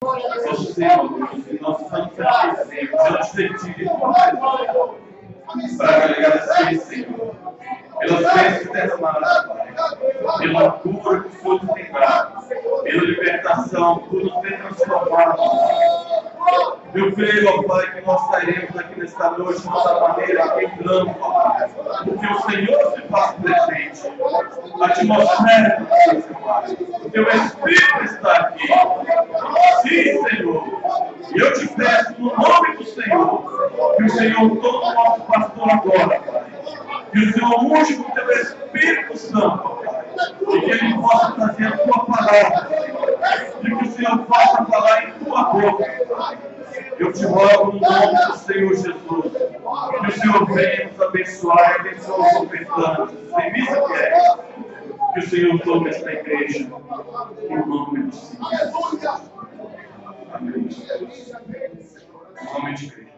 Você, nós estamos aqui, Senhor, diante de Ti, para agradecer, Senhor, pelas bênçãos derramadas, Pai, pela cura que o Senhor nos tem dado, pela libertação, por nos ter transformado. Eu creio, ó Pai, que nós sairemos aqui nesta noite de uma maneira lembrando, ó Pai, porque o Senhor se faz presente. A atmosfera do Senhor, Pai. O Teu Espírito está aqui. Sim, Senhor. E eu te peço, no nome do Senhor, que o Senhor tome o nosso pastor agora, Pai. Que o Senhor unge com o Teu Espírito Santo, Pai. E que Ele possa trazer a Tua palavra, Senhor. E que o Senhor possa falar em Tua boca, Pai. Eu te rogo no nome do Senhor Jesus, que o Senhor venha nos abençoar e abençoe os ofertantes, os serviços que é. Que o Senhor tome esta igreja, em nome do Senhor. Amém. Em nome de Cristo.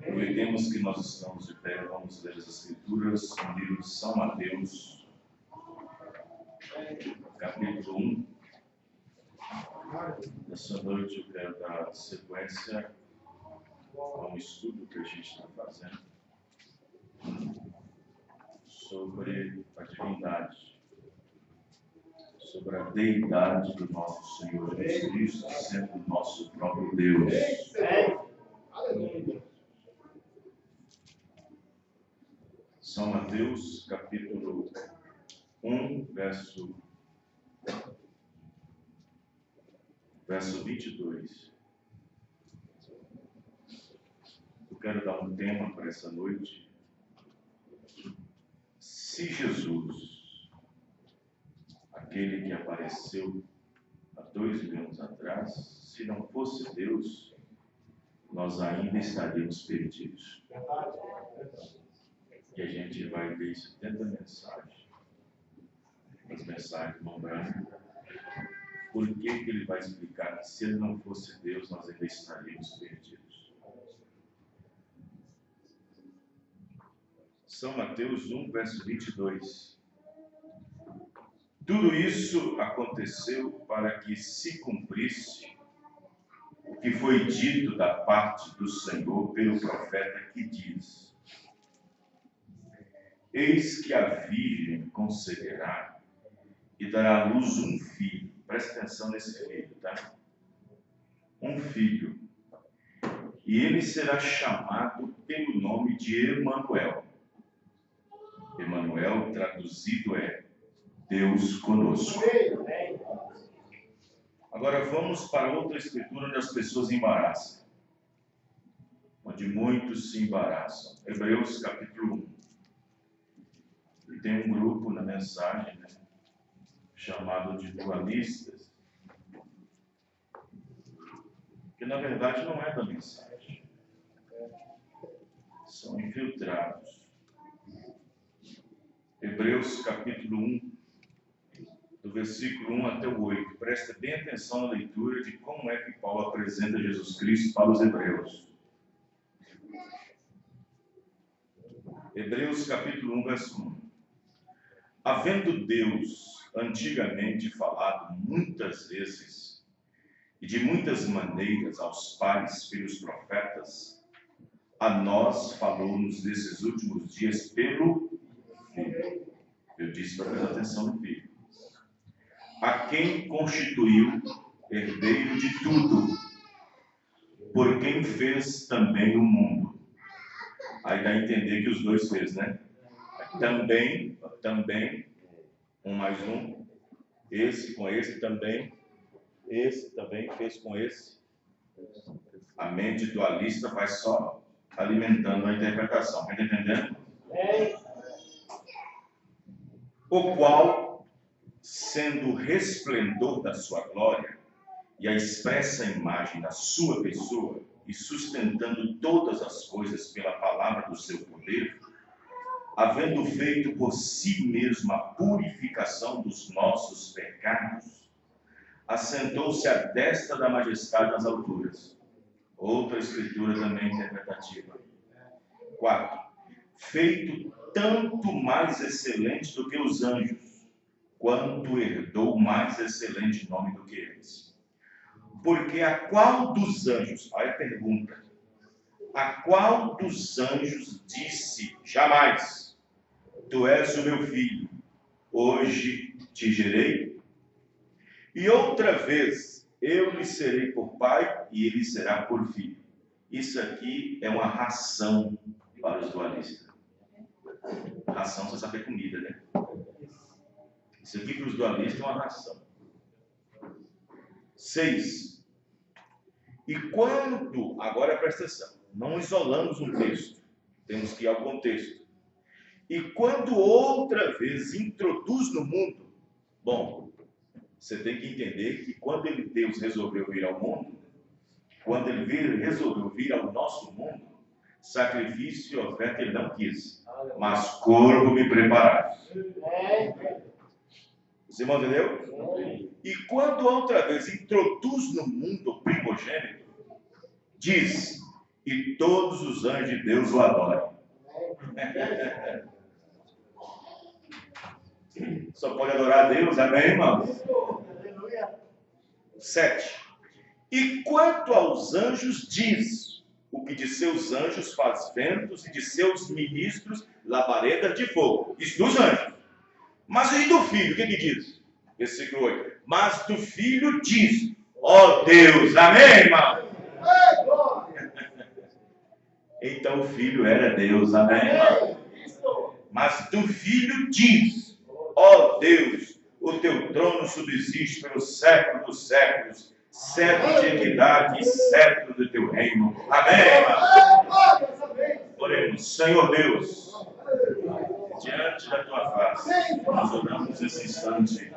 Aproveitemos que nós estamos de pé, vamos ler as Escrituras no livro de São Mateus, capítulo 1. Nessa noite eu quero dar sequência a um estudo que a gente está fazendo sobre a divindade, sobre a deidade do nosso Senhor Jesus Cristo, sendo o nosso próprio Deus. São Mateus, capítulo 1, verso 22. Eu quero dar um tema para essa noite. Se Jesus, aquele que apareceu há 2000 anos atrás, se não fosse Deus, nós ainda estaríamos perdidos. E a gente vai ver isso dentro da mensagem. As mensagens vão branco. Por que ele vai explicar que se ele não fosse Deus, nós ainda estaríamos perdidos? São Mateus 1, verso 22. Tudo isso aconteceu para que se cumprisse o que foi dito da parte do Senhor pelo profeta que diz: Eis que a Virgem conceberá e dará à luz um filho. Presta atenção nesse filho, tá? Um filho. E ele será chamado pelo nome de Emanuel. Emanuel, traduzido, é Deus conosco. Agora vamos para outra escritura onde as pessoas embaraçam. Onde muitos se embaraçam. Hebreus, capítulo 1. E tem um grupo na mensagem, né, chamado de dualistas, que na verdade não é da mensagem. São infiltrados. Hebreus capítulo 1, do versículo 1 até o 8. Presta bem atenção na leitura de como é que Paulo apresenta Jesus Cristo para os hebreus. Hebreus capítulo 1, verso 1. Havendo Deus antigamente falado muitas vezes e de muitas maneiras aos pais pelos profetas, a nós falou-nos nesses últimos dias pelo Filho. Eu disse para prestar atenção no Filho. A quem constituiu herdeiro de tudo, por quem fez também o mundo. Aí dá a entender que os dois fez, né? Também, um mais um, esse com esse também fez com esse. A mente dualista vai só alimentando a interpretação, está entendendo? O qual, sendo o resplendor da sua glória e a expressa imagem da sua pessoa, e sustentando todas as coisas pela palavra do seu poder, havendo feito por si mesmo a purificação dos nossos pecados, assentou-se à destra da majestade nas alturas. Outra escritura também interpretativa. 4. Feito tanto mais excelente do que os anjos, quanto herdou mais excelente nome do que eles. Porque a qual dos anjos, aí a pergunta, a qual dos anjos disse jamais, tu és o meu filho, hoje te gerei? E outra vez, eu lhe serei por pai e ele será por filho. Isso aqui é uma ração para os dualistas. Ração, você sabe, é comida, né? Isso aqui para os dualistas é uma ração. 6. E quando, agora presta atenção, não isolamos um texto, temos que ir ao contexto. E quando outra vez introduz no mundo, bom, você tem que entender que quando Deus resolveu vir ao mundo, quando ele resolveu vir ao nosso mundo, sacrifício e oferta ele não quis, mas corpo me preparaste. Você entendeu? E quando outra vez introduz no mundo o primogênito, diz, e todos os anjos de Deus o adorem. Só pode adorar a Deus, amém, irmãos? 7. E quanto aos anjos diz, o que de seus anjos faz ventos e de seus ministros labaredas de fogo. Isso dos anjos. Mas e do filho, o que diz? Versículo 8. Mas do filho diz, ó Deus, amém, irmão? Então o filho era Deus, amém, irmão? Mas do filho diz, ó Deus, o teu trono subsiste pelos séculos dos séculos, cetro de equidade e cetro do teu reino. Amém, irmão? Oremos, Senhor Deus, diante da tua face, nós oramos nesse instante,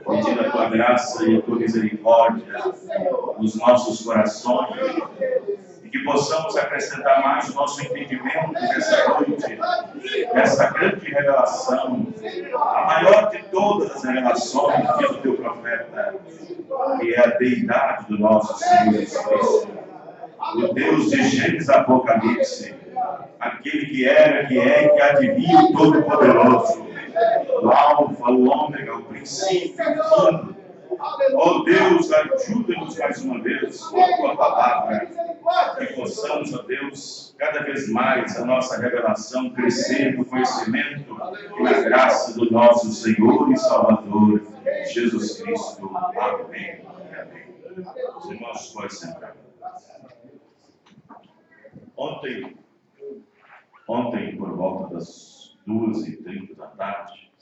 pedindo a tua graça e a tua misericórdia nos nossos corações, e que possamos acrescentar mais o nosso entendimento nessa noite, essa grande revelação, a maior de todas as revelações, diz o teu profeta, que é a deidade do nosso Senhor Jesus Cristo, o Deus de Gênesis Apocalipse, aquele que era, que é e que adivinha o Todo-Poderoso, o Alfa, o Ômega, o princípio, o fim. Oh Deus, ajuda-nos mais uma vez com a tua palavra, que possamos, ó Deus, cada vez mais a nossa revelação crescer no conhecimento e na graça do nosso Senhor e Salvador, Jesus Cristo. Amém. Amém. Os irmãos podem sentar. Ontem, por volta das 2h30 da tarde,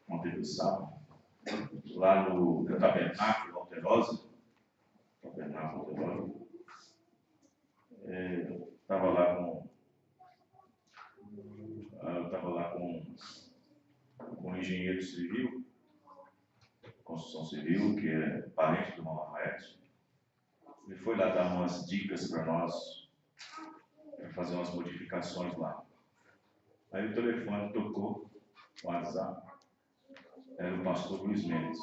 ontem do sábado, lá no Tabernáculo Alterosa, estava lá com um engenheiro civil, construção civil, que é parente do irmão Lafayette. Ele foi lá dar umas dicas para nós, para fazer umas modificações lá. Aí o telefone tocou, o WhatsApp. era o pastor Luiz Mendes.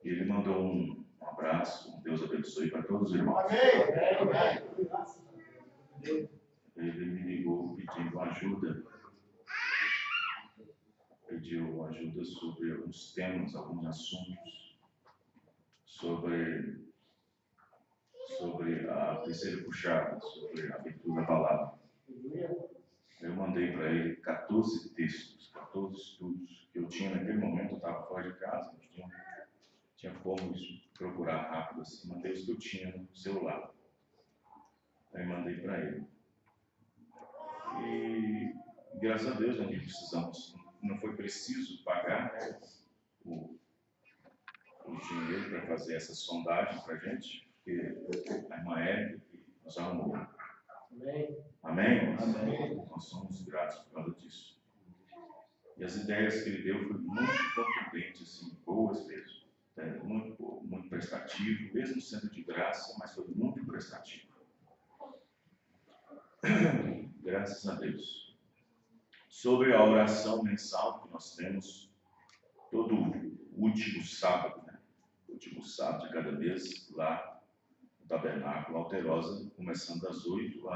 E ele mandou um abraço, um Deus abençoe para todos os irmãos. Amém. Ele me ligou pedindo ajuda. Pediu ajuda sobre alguns temas, alguns assuntos, sobre a terceira puxada, sobre a abertura da palavra. Eu mandei para ele 14 textos, 14 estudos que eu tinha naquele momento. Eu estava fora de casa, não tinha como procurar rápido assim. Mandei os que eu tinha no celular. Aí mandei para ele. E graças a Deus não precisamos, não foi preciso pagar, né, o dinheiro para fazer essa sondagem para a gente, porque a irmã Érica nos arrumou. Amém? Amém? Amém? Nós somos gratos por causa disso. E as ideias que ele deu foram muito contundentes, assim, boas mesmo. Muito prestativo, mesmo sendo de graça, mas foi muito prestativo. Graças a Deus. Sobre a oração mensal que nós temos todo último sábado, né? Último sábado de cada mês, lá no Tabernáculo Alterosa, começando das 8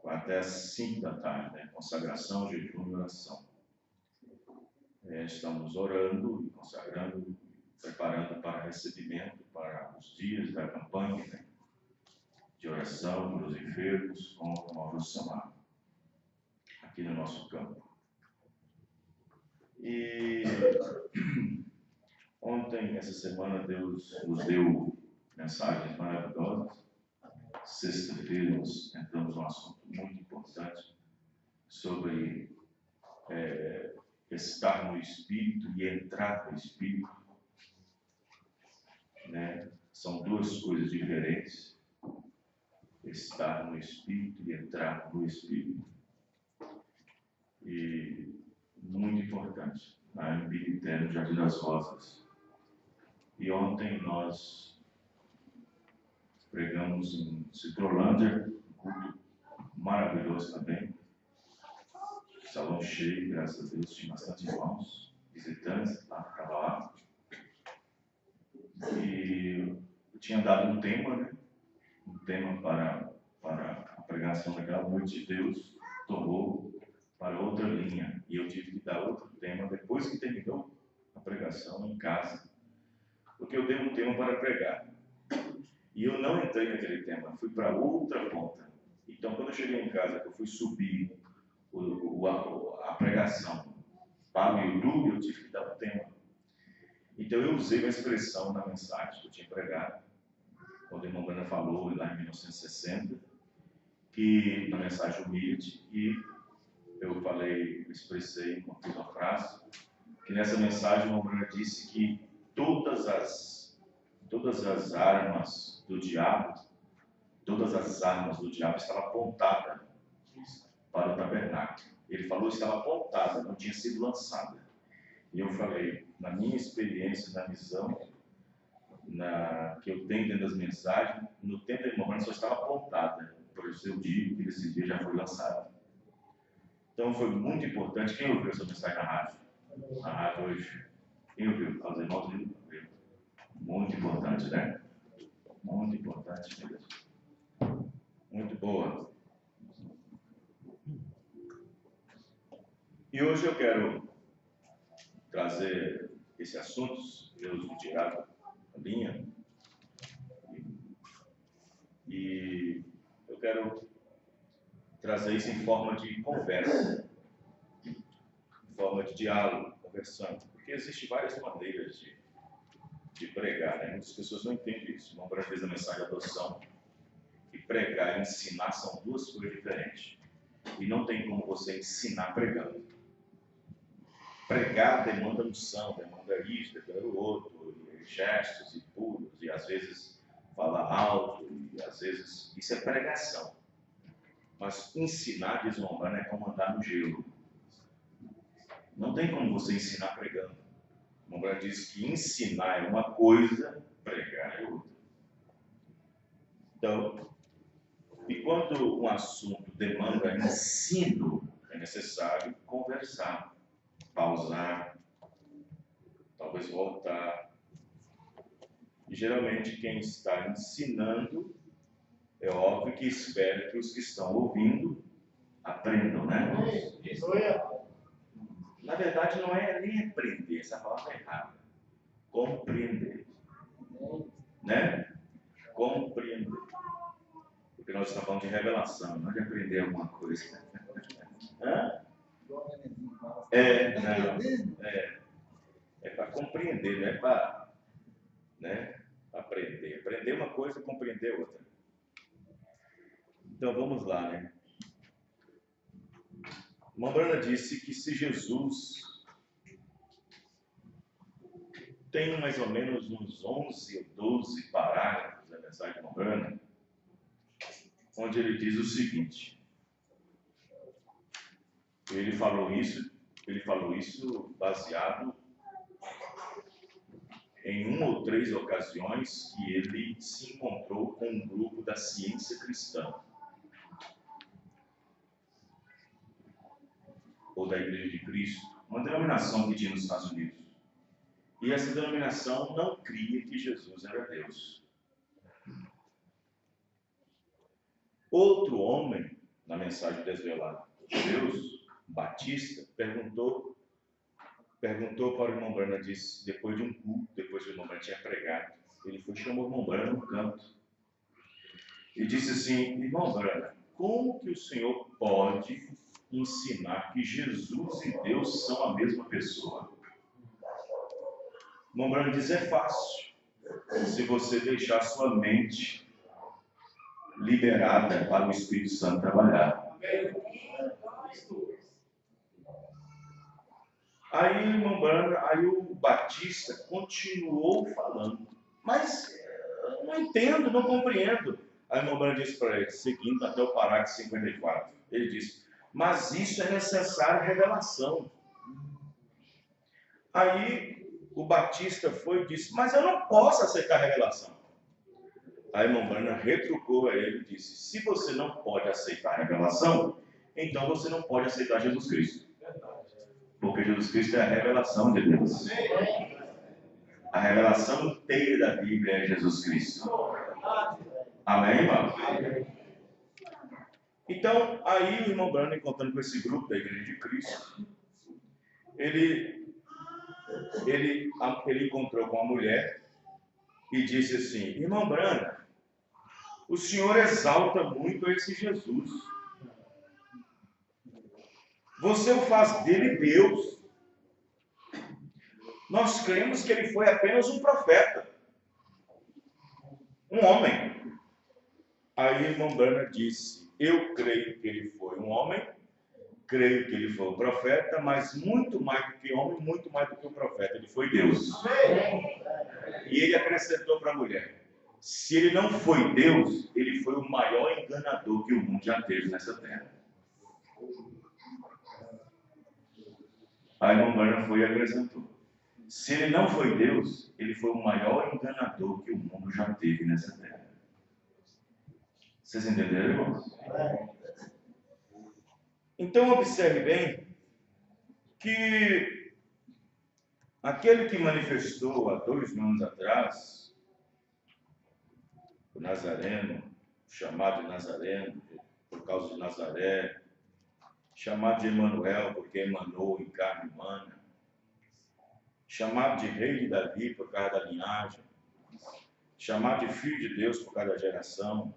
até as 5 da tarde, né? Consagração, jejum e oração. Estamos orando e consagrando, preparando para recebimento, para os dias da campanha, né? De oração para os enfermos com o Mauro Samar, aqui no nosso campo. E ontem, essa semana, Deus nos deu mensagens maravilhosas. Sexta-feira, nós entramos num assunto muito importante sobre estar no Espírito e entrar no Espírito. Né? São duas coisas diferentes. Estar no Espírito e entrar no Espírito. E muito importante. Na Bíblia no Jardim das Rosas. E ontem nós pregamos em Citrolândia, um culto maravilhoso também. Salão cheio, graças a Deus, tinha bastante irmãos, visitantes, estava lá. E eu tinha dado um tema, né? Um tema para a pregação daquela noite, e Deus tomou para outra linha. E eu tive que dar outro tema depois que terminou a pregação em casa. Porque eu dei um tema para pregar. E eu não entrei naquele tema, fui para outra ponta. Então, quando eu cheguei em casa, que eu fui subir a pregação para o YouTube, eu tive que dar um tema. Então, eu usei uma expressão na mensagem que eu tinha pregado, quando a irmã Brana falou lá em 1960, que na mensagem humilde, e eu expressei uma frase, que nessa mensagem a irmã Brana disse que todas as armas do diabo, estavam apontadas para o tabernáculo. Ele falou que estava apontada, não tinha sido lançada. E eu falei, na minha experiência, na visão que eu tenho dentro das mensagens, no tempo da irmã só estava apontada. Por isso eu digo que esse dia já foi lançado. Então foi muito importante. Quem ouviu essa mensagem na rádio? Na rádio hoje. Quem ouviu? Os irmãos viram? Muito importante, né? Muito importante mesmo. Muito boa. E hoje eu quero trazer esse assunto, Deus me tirado a linha, e eu quero trazer isso em forma de conversa, em forma de diálogo, conversando, porque existem várias maneiras de pregar, né? Muitas pessoas não entendem isso. Uma vez a mensagem de adoção, e pregar e ensinar são duas coisas diferentes, e não tem como você ensinar pregando. Pregar demanda unção, demanda isso, demanda o outro, e gestos e pulos, e às vezes falar alto, e às vezes isso é pregação. Mas ensinar, diz o Romano, é como andar no gelo. Não tem como você ensinar pregando. O Romano diz que ensinar é uma coisa, pregar é outra. Então, e quando um assunto demanda ensino, é necessário conversar, pausar, depois voltar. E geralmente quem está ensinando, é óbvio que espera que os que estão ouvindo aprendam, né? Isso é. Na verdade, não é nem aprender, essa palavra é errada. Compreender. Né? Compreender. Porque nós estamos falando de revelação, não de aprender alguma coisa. Hã? É para compreender, não é para, né, aprender. Aprender uma coisa, compreender outra. Então vamos lá, né? Mombrana disse que se Jesus tem mais ou menos uns 11 ou 12 parágrafos da mensagem de Mombrana, onde ele diz o seguinte. Ele falou isso baseado em 1 ou 3 ocasiões que ele se encontrou com um grupo da ciência cristã, ou da Igreja de Cristo, uma denominação que tinha nos Estados Unidos. E essa denominação não cria que Jesus era Deus. Outro homem, na mensagem desvelada de Deus, Batista, perguntou para o irmão Brana, disse, depois de um culto, depois que o irmão Brana tinha pregado, ele foi chamar o irmão Brana no canto e disse assim: irmão Brana, como que o senhor pode ensinar que Jesus e Deus são a mesma pessoa? O irmão Brana diz: é fácil, se você deixar sua mente liberada para o Espírito Santo trabalhar. Aí, irmão Brana, aí o Batista continuou falando, mas eu não entendo, não compreendo. Aí o irmão Brana disse para ele, seguindo até o parágrafo 54, ele disse: mas isso é necessário revelação. Aí o Batista foi e disse: mas eu não posso aceitar a revelação. Aí o irmão Brana retrucou a ele e disse: se você não pode aceitar a revelação, então você não pode aceitar Jesus Cristo. Porque Jesus Cristo é a revelação de Deus. A revelação inteira da Bíblia é Jesus Cristo. Amém, irmão? Então, aí o irmão Brana, encontrando com esse grupo da Igreja de Cristo, ele encontrou com uma mulher e disse assim: irmão Brana, o senhor exalta muito esse Jesus. Você o faz dele Deus. Nós cremos que ele foi apenas um profeta, um homem. Aí o irmão Brana disse: eu creio que ele foi um homem, creio que ele foi um profeta, mas muito mais do que homem, muito mais do que um profeta, ele foi Deus. E ele acrescentou para a mulher: se ele não foi Deus, ele foi o maior enganador que o mundo já teve nessa terra. Aí o irmão Brana foi e acrescentou: se ele não foi Deus, ele foi o maior enganador que o mundo já teve nessa terra. Vocês entenderam, irmãos? Então observe bem que aquele que manifestou há 2000 anos atrás, o Nazareno, chamado de Nazareno por causa de Nazaré, chamado de Emanuel porque emanou em carne humana, chamado de rei de Davi por causa da linhagem, chamado de filho de Deus por causa da geração,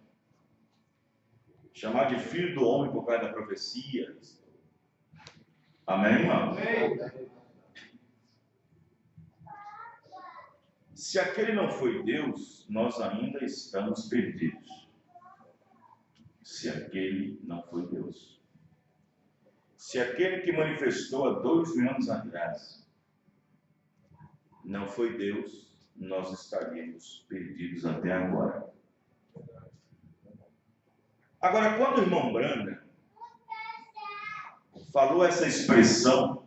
chamado de filho do homem por causa da profecia. Amém, irmão? Amém. Se aquele não foi Deus, nós ainda estamos perdidos. Se aquele não foi Deus. Se aquele que manifestou há 2000 anos atrás não foi Deus, nós estaríamos perdidos até agora. Agora, quando o irmão Brana falou essa expressão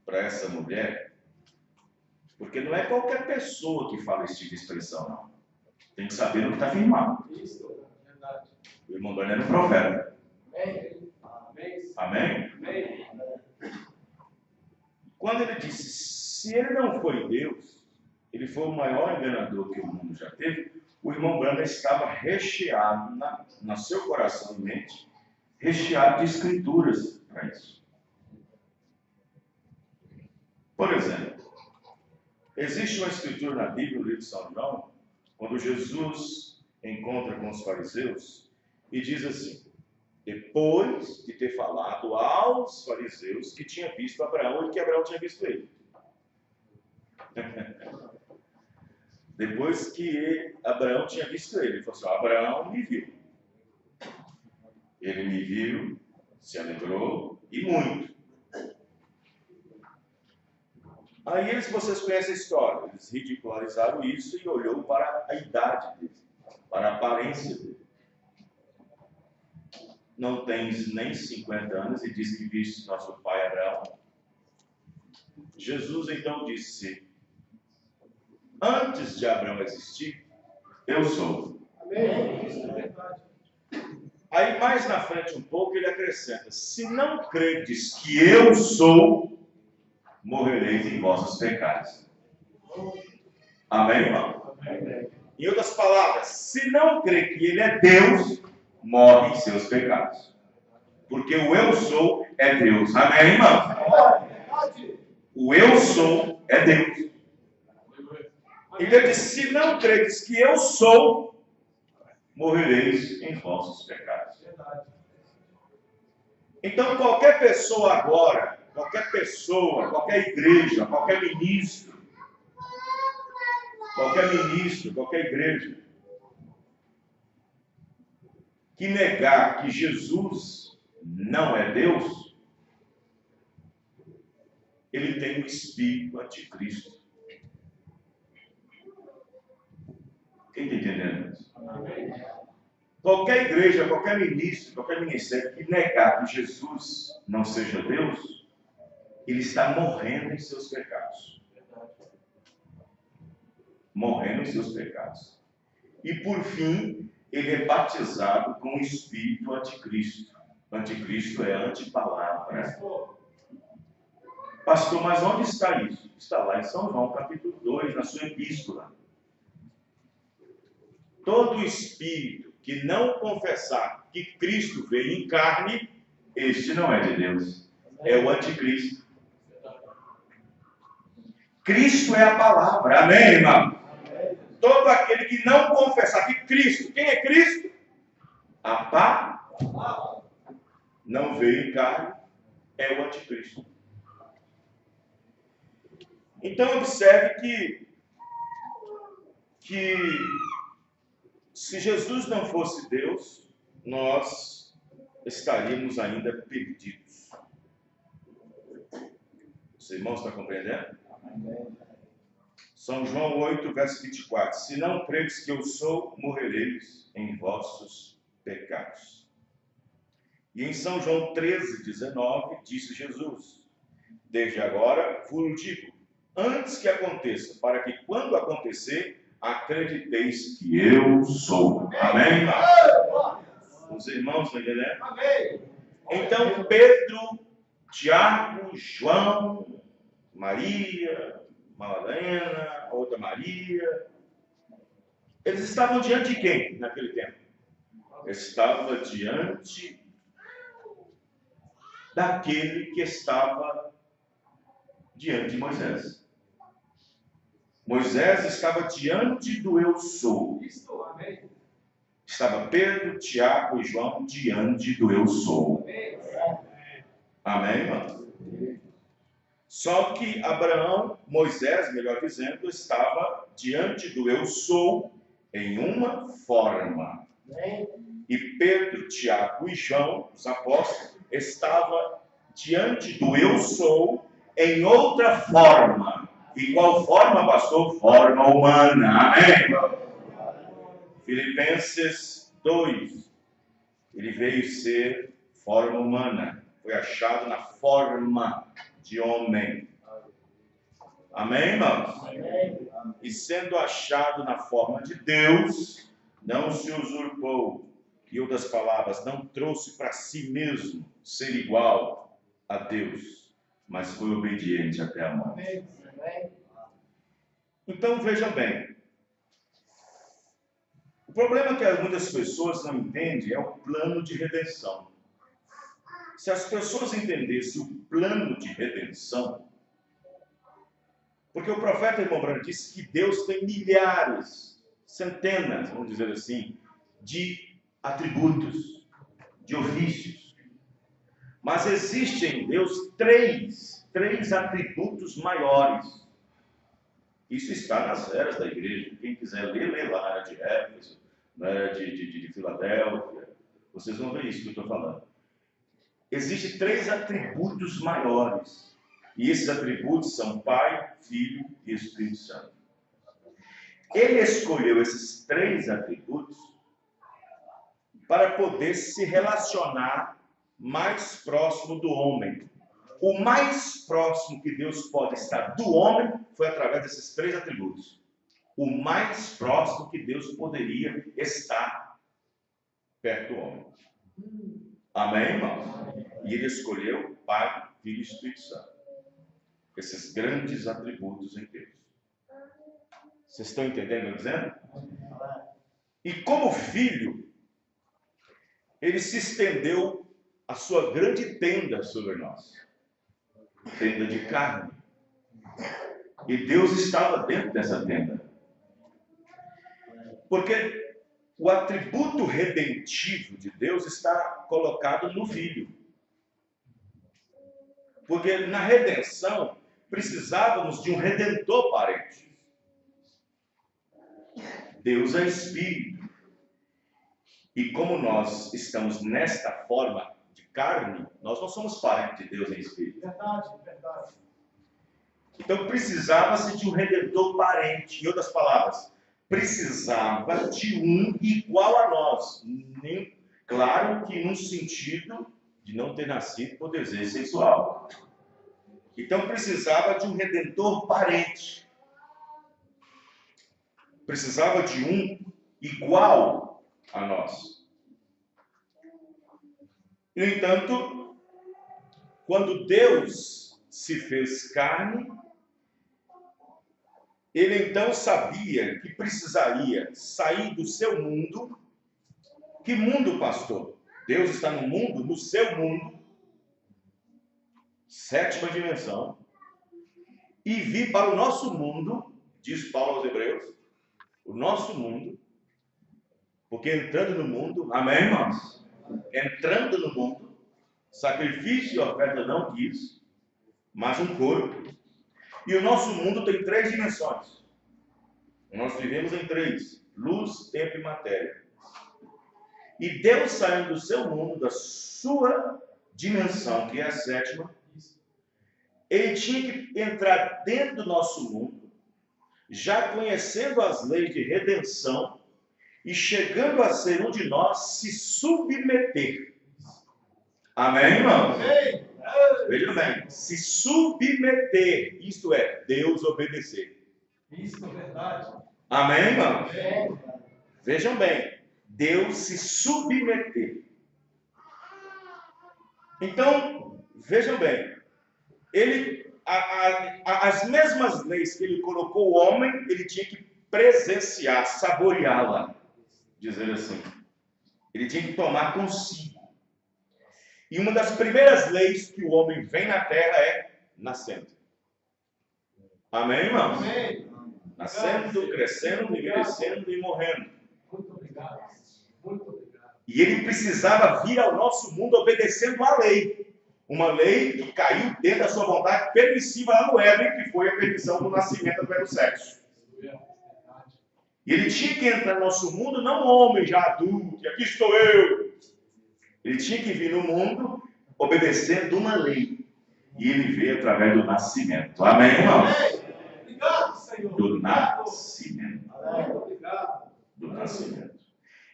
para essa mulher, porque não é qualquer pessoa que fala esse tipo de expressão, não. Tem que saber no que está firmado. Isso, verdade. O irmão Brana era um profeta. Amém. Amém? Amém. Quando ele disse, Se ele não foi Deus, ele foi o maior enganador que o mundo já teve, o irmão Branham estava recheado no seu coração e mente, recheado de escrituras para isso. Por exemplo, existe uma escritura na Bíblia, no livro de São João, quando Jesus encontra com os fariseus e diz assim, depois de ter falado aos fariseus que tinha visto Abraão e que Abraão tinha visto ele. Depois que Abraão tinha visto ele falou assim, Abraão me viu. Ele me viu, se alegrou e muito. Aí vocês conhecem a história, eles ridicularizaram isso e olhou para a idade dele, para a aparência dele. Não tens nem 50 anos e diz que viste nosso pai Abraão. Jesus então disse, antes de Abraão existir, eu sou. Amém. Isso é verdade. Aí mais na frente um pouco ele acrescenta, se não credes que eu sou, morrereis em vossos pecados. Amém, irmão? Amém. Em outras palavras, se não crê que ele é Deus, morre em seus pecados. Porque o eu sou é Deus. Amém, irmão? O eu sou é Deus. Então ele diz, se não credes que eu sou, morrereis em vossos pecados. Então qualquer pessoa agora, qualquer pessoa, qualquer igreja, qualquer ministro, qualquer igreja, que negar que Jesus não é Deus, ele tem um espírito anticristo. Quem está entendendo isso? Qualquer igreja, qualquer ministro, qualquer ministério que negar que Jesus não seja Deus, ele está morrendo em seus pecados. Morrendo em seus pecados. E por fim, ele é batizado com o espírito anticristo. Anticristo é antipalavra. Pastor, mas onde está isso? Está lá em São João, capítulo 2, na sua epístola. Todo espírito que não confessar que Cristo veio em carne, este não é de Deus. É o anticristo. Cristo é a palavra. Amém, irmão? Todo aquele que não confessar que Cristo, quem é Cristo? A palavra não veio em carne, é o anticristo. Então observe que se Jesus não fosse Deus, nós estaríamos ainda perdidos. Os irmãos estão compreendendo? São João 8, verso 24. Se não credes que eu sou, morrereis em vossos pecados. E em São João 13, 19, disse Jesus, desde agora vos digo, antes que aconteça, para que quando acontecer, acrediteis que eu sou. Amém, irmão? Os irmãos estão entendendo? Amém. Então Pedro, Tiago, João, Maria, Madalena, outra Maria, eles estavam diante de quem naquele tempo? Estava diante daquele que estava diante de Moisés. Moisés estava diante do eu sou. Estava Pedro, Tiago e João diante do eu sou. Amém, irmão? Só que Moisés, melhor dizendo, estava diante do eu sou em uma forma. E Pedro, Tiago e João, os apóstolos, estavam diante do eu sou em outra forma. E qual forma, pastor? Forma humana. Amém? Filipenses 2. Ele veio ser forma humana. Foi achado na forma de homem. Amém, irmãos? Amém. E sendo achado na forma de Deus, não se usurpou. Em outras palavras, não trouxe para si mesmo ser igual a Deus, mas foi obediente até a morte. Então, vejam bem. O problema que muitas pessoas não entendem é o plano de redenção. Se as pessoas entendessem o plano de redenção, porque o profeta irmão Branco disse que Deus tem milhares, centenas, vamos dizer assim, de atributos, de ofícios. Mas existem em Deus três atributos maiores. Isso está nas eras da igreja. Quem quiser ler, lê lá, era de Éfeso, era de Filadélfia. Vocês vão ver isso que eu estou falando. Existem três atributos maiores. E esses atributos são Pai, Filho e Espírito Santo. Ele escolheu esses três atributos para poder se relacionar mais próximo do homem. O mais próximo que Deus pode estar do homem foi através desses três atributos. O mais próximo que Deus poderia estar perto do homem. Amém, irmãos? E ele escolheu Pai, Filho e Espírito Santo. Esses grandes atributos em Deus. Vocês estão entendendo o que eu estou dizendo? E como filho, ele se estendeu a sua grande tenda sobre nós. Tenda de carne. E Deus estava dentro dessa tenda. Porque o atributo redentivo de Deus está colocado no Filho. Porque na redenção precisávamos de um redentor parente. Deus é Espírito. E como nós estamos nesta forma de carne, nós não somos parentes de Deus em Espírito. Verdade, verdade. Então precisava-se de um redentor parente. Em outras palavras, precisava de um igual a nós. Claro que num sentido de não ter nascido por desejo sexual. Então precisava de um redentor parente. Precisava de um igual a nós. No entanto, quando Deus se fez carne, ele então sabia que precisaria sair do seu mundo. Que mundo, pastor? Deus está no mundo, no seu mundo, sétima dimensão, e vir para o nosso mundo, diz Paulo aos Hebreus, o nosso mundo, porque entrando no mundo, amém, irmãos? Entrando no mundo, sacrifício e oferta não quis, mas um corpo. E o nosso mundo tem três dimensões. Nós vivemos em três: luz, tempo e matéria. E Deus saindo do seu mundo, da sua dimensão, que é a sétima, ele tinha que entrar dentro do nosso mundo, já conhecendo as leis de redenção e chegando a ser um de nós, se submeter. Amém, irmãos? Amém. Veja bem, se submeter, isto é, Deus obedecer. Isso é verdade. Amém, irmãos? Amém. Vejam bem, Deus se submeter. Então, vejam bem, as mesmas leis que ele colocou o homem, ele tinha que presenciar, saboreá-la, dizer assim. Ele tinha que tomar consigo. E uma das primeiras leis que o homem vem na terra é nascendo. Amém, irmãos? Amém. Nascendo, crescendo, envelhecendo e morrendo. Muito obrigado. Muito obrigado. E ele precisava vir ao nosso mundo obedecendo a lei. Uma lei que caiu dentro da sua vontade permissiva lá no Éden, que foi a permissão do nascimento pelo sexo. E ele tinha que entrar no nosso mundo, não homem já adulto, aqui estou eu. Ele tinha que vir no mundo obedecendo uma lei. E ele veio através do nascimento. Amém, irmãos? Obrigado, Senhor. Do nascimento. Muito obrigado. Do nascimento.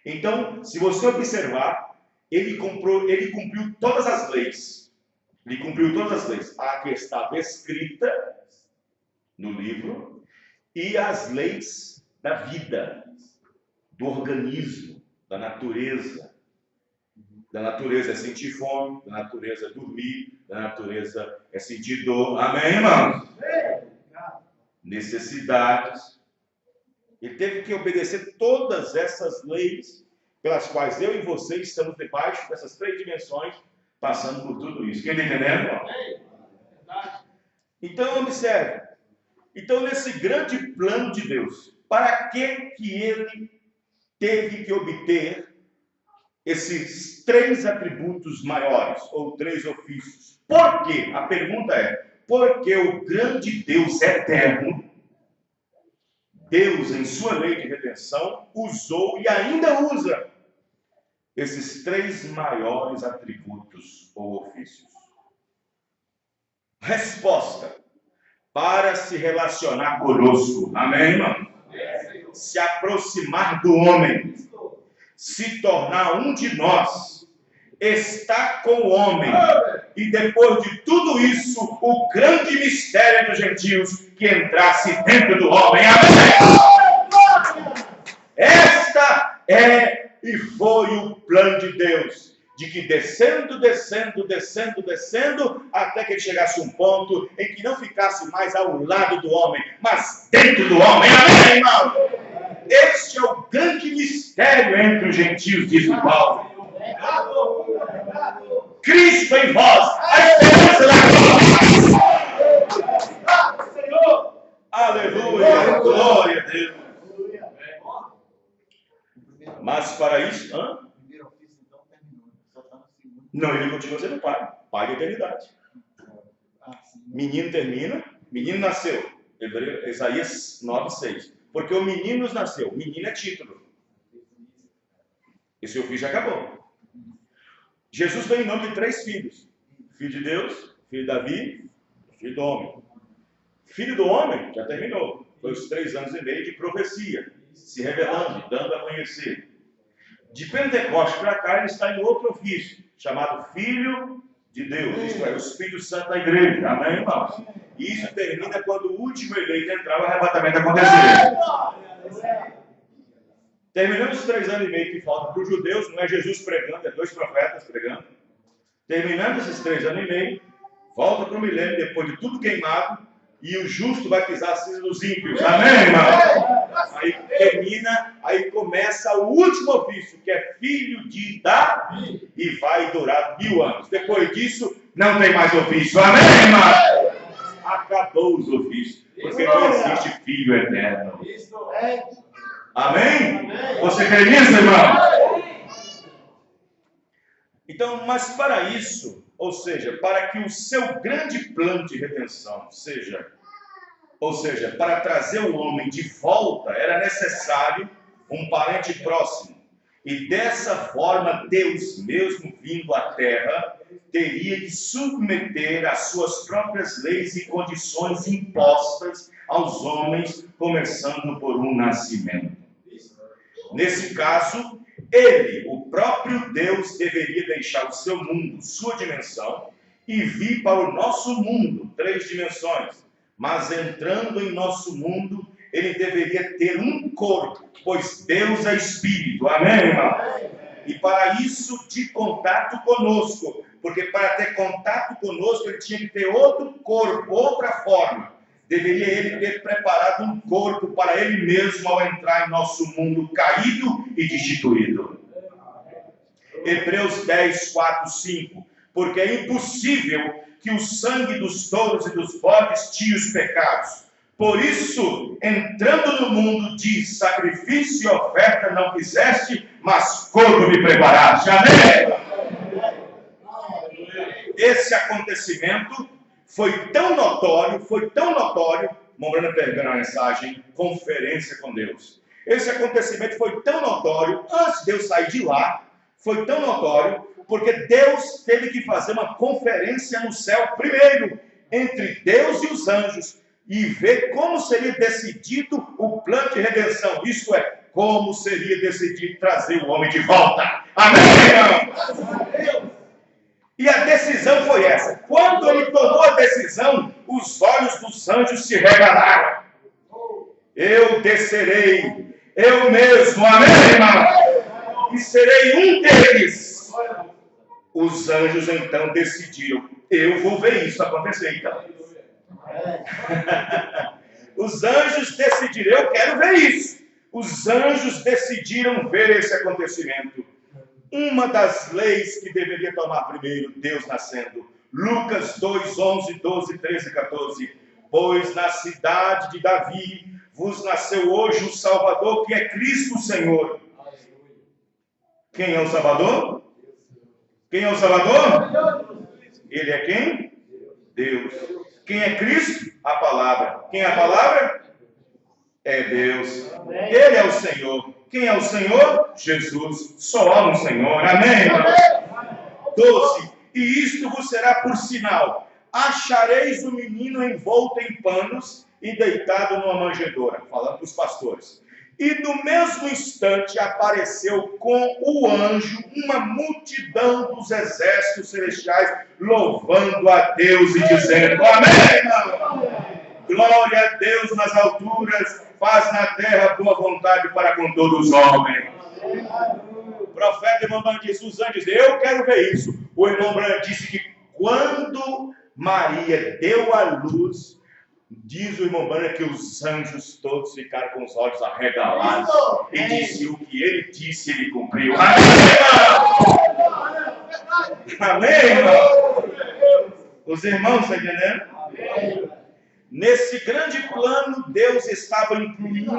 Então, se você observar, ele cumpriu todas as leis. Ele cumpriu todas as leis. A que estava escrita no livro e as leis da vida, do organismo, da natureza. Da natureza é sentir fome, da natureza é dormir, da natureza é sentir dor. Amém, irmãos? necessidades. Ele teve que obedecer todas essas leis pelas quais eu e você estamos debaixo dessas 3 dimensões, passando por tudo isso. Quem está entendendo? Então, observe. Então, nesse grande plano de Deus, para que ele teve que obter esses 3 atributos maiores, ou 3 ofícios? Por quê? A pergunta é, porque o grande Deus eterno, Deus, em sua lei de redenção, usou e ainda usa esses 3 maiores atributos ou ofícios. Resposta: para se relacionar conosco. Amém, irmão? Se aproximar do homem, se tornar um de nós, estar com o homem, e depois de tudo isso, o grande mistério dos gentios, que entrasse dentro do homem. Amém? Esta é e foi o plano de Deus, de que descendo, até que ele chegasse a um ponto em que não ficasse mais ao lado do homem, mas dentro do homem. Amém, irmão? Este é o grande mistério entre os gentios, diz o Paulo. Cristo em vós, a esperança da glória. Aleluia, glória a Deus. Mas para isso, não, ele continua sendo pai da eternidade. Menino termina, menino nasceu. Isaías 9:6. Porque o menino nos nasceu, menino é título. E seu filho já acabou. Jesus veio em nome de 3 filhos: filho de Deus, filho de Davi, filho do homem. Filho do homem já terminou. Foi os 3 anos e meio de profecia, se revelando, dando a conhecer. De Pentecostes para cá, ele está em outro ofício, chamado Filho de Deus, isto é, o Espírito Santo da igreja. Amém, irmãos? E isso termina quando o último eleito entrar, o arrebatamento acontecer. Terminando os 3 anos e meio que faltam para os judeus, não é Jesus pregando, é 2 profetas pregando. Terminando esses 3 anos e meio, volta para o milênio, depois de tudo queimado, e o justo vai pisar a cinza dos ímpios. Amém, irmão? Aí termina, aí começa o último ofício, que é filho de Davi, e vai durar 1000 anos. Depois disso, não tem mais ofício. Amém, irmão? Acabou os ofícios, porque não existe filho eterno. Amém? Você crê nisso, irmão? Então, mas para isso, ou seja, para que o seu grande plano de redenção ou seja, para trazer o homem de volta, era necessário um parente próximo. E dessa forma, Deus, mesmo vindo à terra, teria que submeter as suas próprias leis e condições impostas aos homens, começando por um nascimento. Nesse caso, ele, o próprio Deus, deveria deixar o seu mundo, sua dimensão, e vir para o nosso mundo, 3 dimensões. Mas entrando em nosso mundo, ele deveria ter um corpo, pois Deus é Espírito. Amém, irmão? E para isso, de contato conosco, porque para ter contato conosco, ele tinha que ter outro corpo, outra forma. Deveria ele ter preparado um corpo para ele mesmo ao entrar em nosso mundo caído e destituído. Hebreus 10, 4, 5. Porque é impossível que o sangue dos touros e dos bodes tire os pecados. Por isso, entrando no mundo, diz: sacrifício e oferta não quiseste, mas corpo me preparaste. Amém? Esse acontecimento foi tão notório, Mombrana pegando a mensagem, conferência com Deus. Esse acontecimento foi tão notório, antes de eu sair de lá, foi tão notório, porque Deus teve que fazer uma conferência no céu primeiro, entre Deus e os anjos, e ver como seria decidido o plano de redenção, isto é, como seria decidido trazer o homem de volta. Amém? E a decisão foi essa. Quando ele tomou a decisão, os olhos dos anjos se regalaram. Eu descerei, eu mesmo, amém, irmão? E serei um deles. Os anjos então decidiram: eu vou ver isso acontecer então. Os anjos decidiram, eu quero ver isso. Os anjos decidiram ver esse acontecimento. Uma das leis que deveria tomar primeiro, Deus nascendo. Lucas 2, 11, 12, 13 e 14. Pois na cidade de Davi vos nasceu hoje o Salvador, que é Cristo o Senhor. Quem é o Salvador? Quem é o Salvador? Ele é quem? Deus. Quem é Cristo? A palavra. Quem é a palavra? É Deus. Ele é o Senhor. Quem é o Senhor? Jesus. Só há um Senhor. Amém, irmãos? 12. E isto vos será por sinal. Achareis o menino envolto em panos e deitado numa manjedoura. Falando para os pastores. E no mesmo instante apareceu com o anjo uma multidão dos exércitos celestiais, louvando a Deus e dizendo: amém, irmão! Glória a Deus nas alturas, paz na terra, boa vontade para com todos os homens. O profeta irmão Branham disse, os anjos, eu quero ver isso. O irmão Branham disse que quando Maria deu à luz, diz o irmão Branham que os anjos todos ficaram com os olhos arregalados. E disse, o que ele disse, ele cumpriu. Amém, irmão? Amém, irmão? Os irmãos, estão entendendo? Nesse grande plano, Deus estava incluído,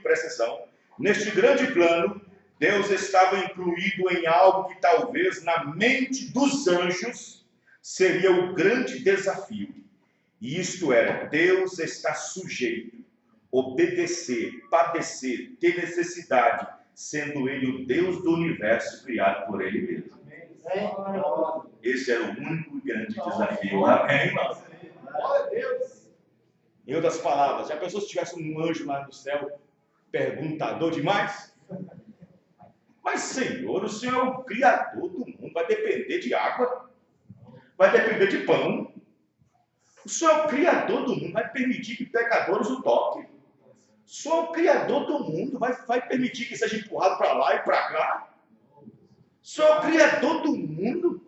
presta atenção, neste grande plano, Deus estava incluído em algo que talvez na mente dos anjos seria o grande desafio. E isto era, Deus está sujeito, obedecer, padecer, ter necessidade, sendo Ele o Deus do universo criado por Ele mesmo. Esse era o único e grande desafio. Amém, irmão? Glória a Deus. Em outras palavras, já pensou se tivesse um anjo lá no céu, perguntador demais? Mas, Senhor, o Senhor é o Criador do mundo, vai depender de água, vai depender de pão. O Senhor é o Criador do mundo, vai permitir que pecadores o toquem. O Senhor é o Criador do mundo, vai permitir que seja empurrado para lá e para cá. O Senhor é o Criador do mundo.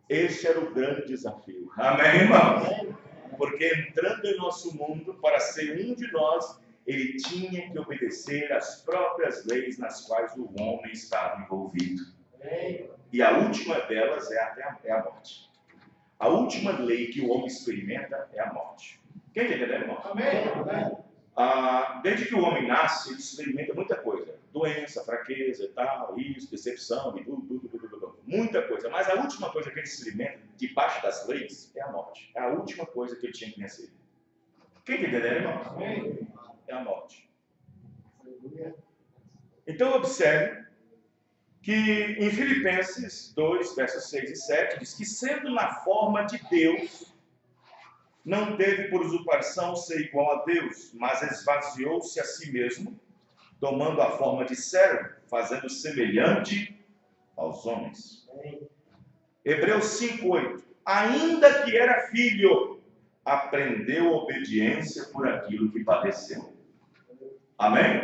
Esse era o grande desafio. Amém, irmãos? Porque entrando em nosso mundo, para ser um de nós, ele tinha que obedecer às próprias leis nas quais o homem estava envolvido. E a última delas é a morte. A última lei que o homem experimenta é a morte. Quem está entendendo, irmão? Amém. Desde que o homem nasce, ele experimenta muita coisa. Doença, fraqueza e tal, isso, decepção, e tudo. Muita coisa. Mas a última coisa que ele experimenta, debaixo das leis, é a morte. É a última coisa que ele tinha que vencer. Quem está entendendo, irmão? Amém. É a morte. Então, observe que em Filipenses 2, versos 6 e 7, diz que sendo na forma de Deus, não teve por usurpação ser igual a Deus, mas esvaziou-se a si mesmo, tomando a forma de servo, fazendo semelhante aos homens. Hebreus 5:8. Ainda que era filho, aprendeu obediência por aquilo que padeceu. Amém?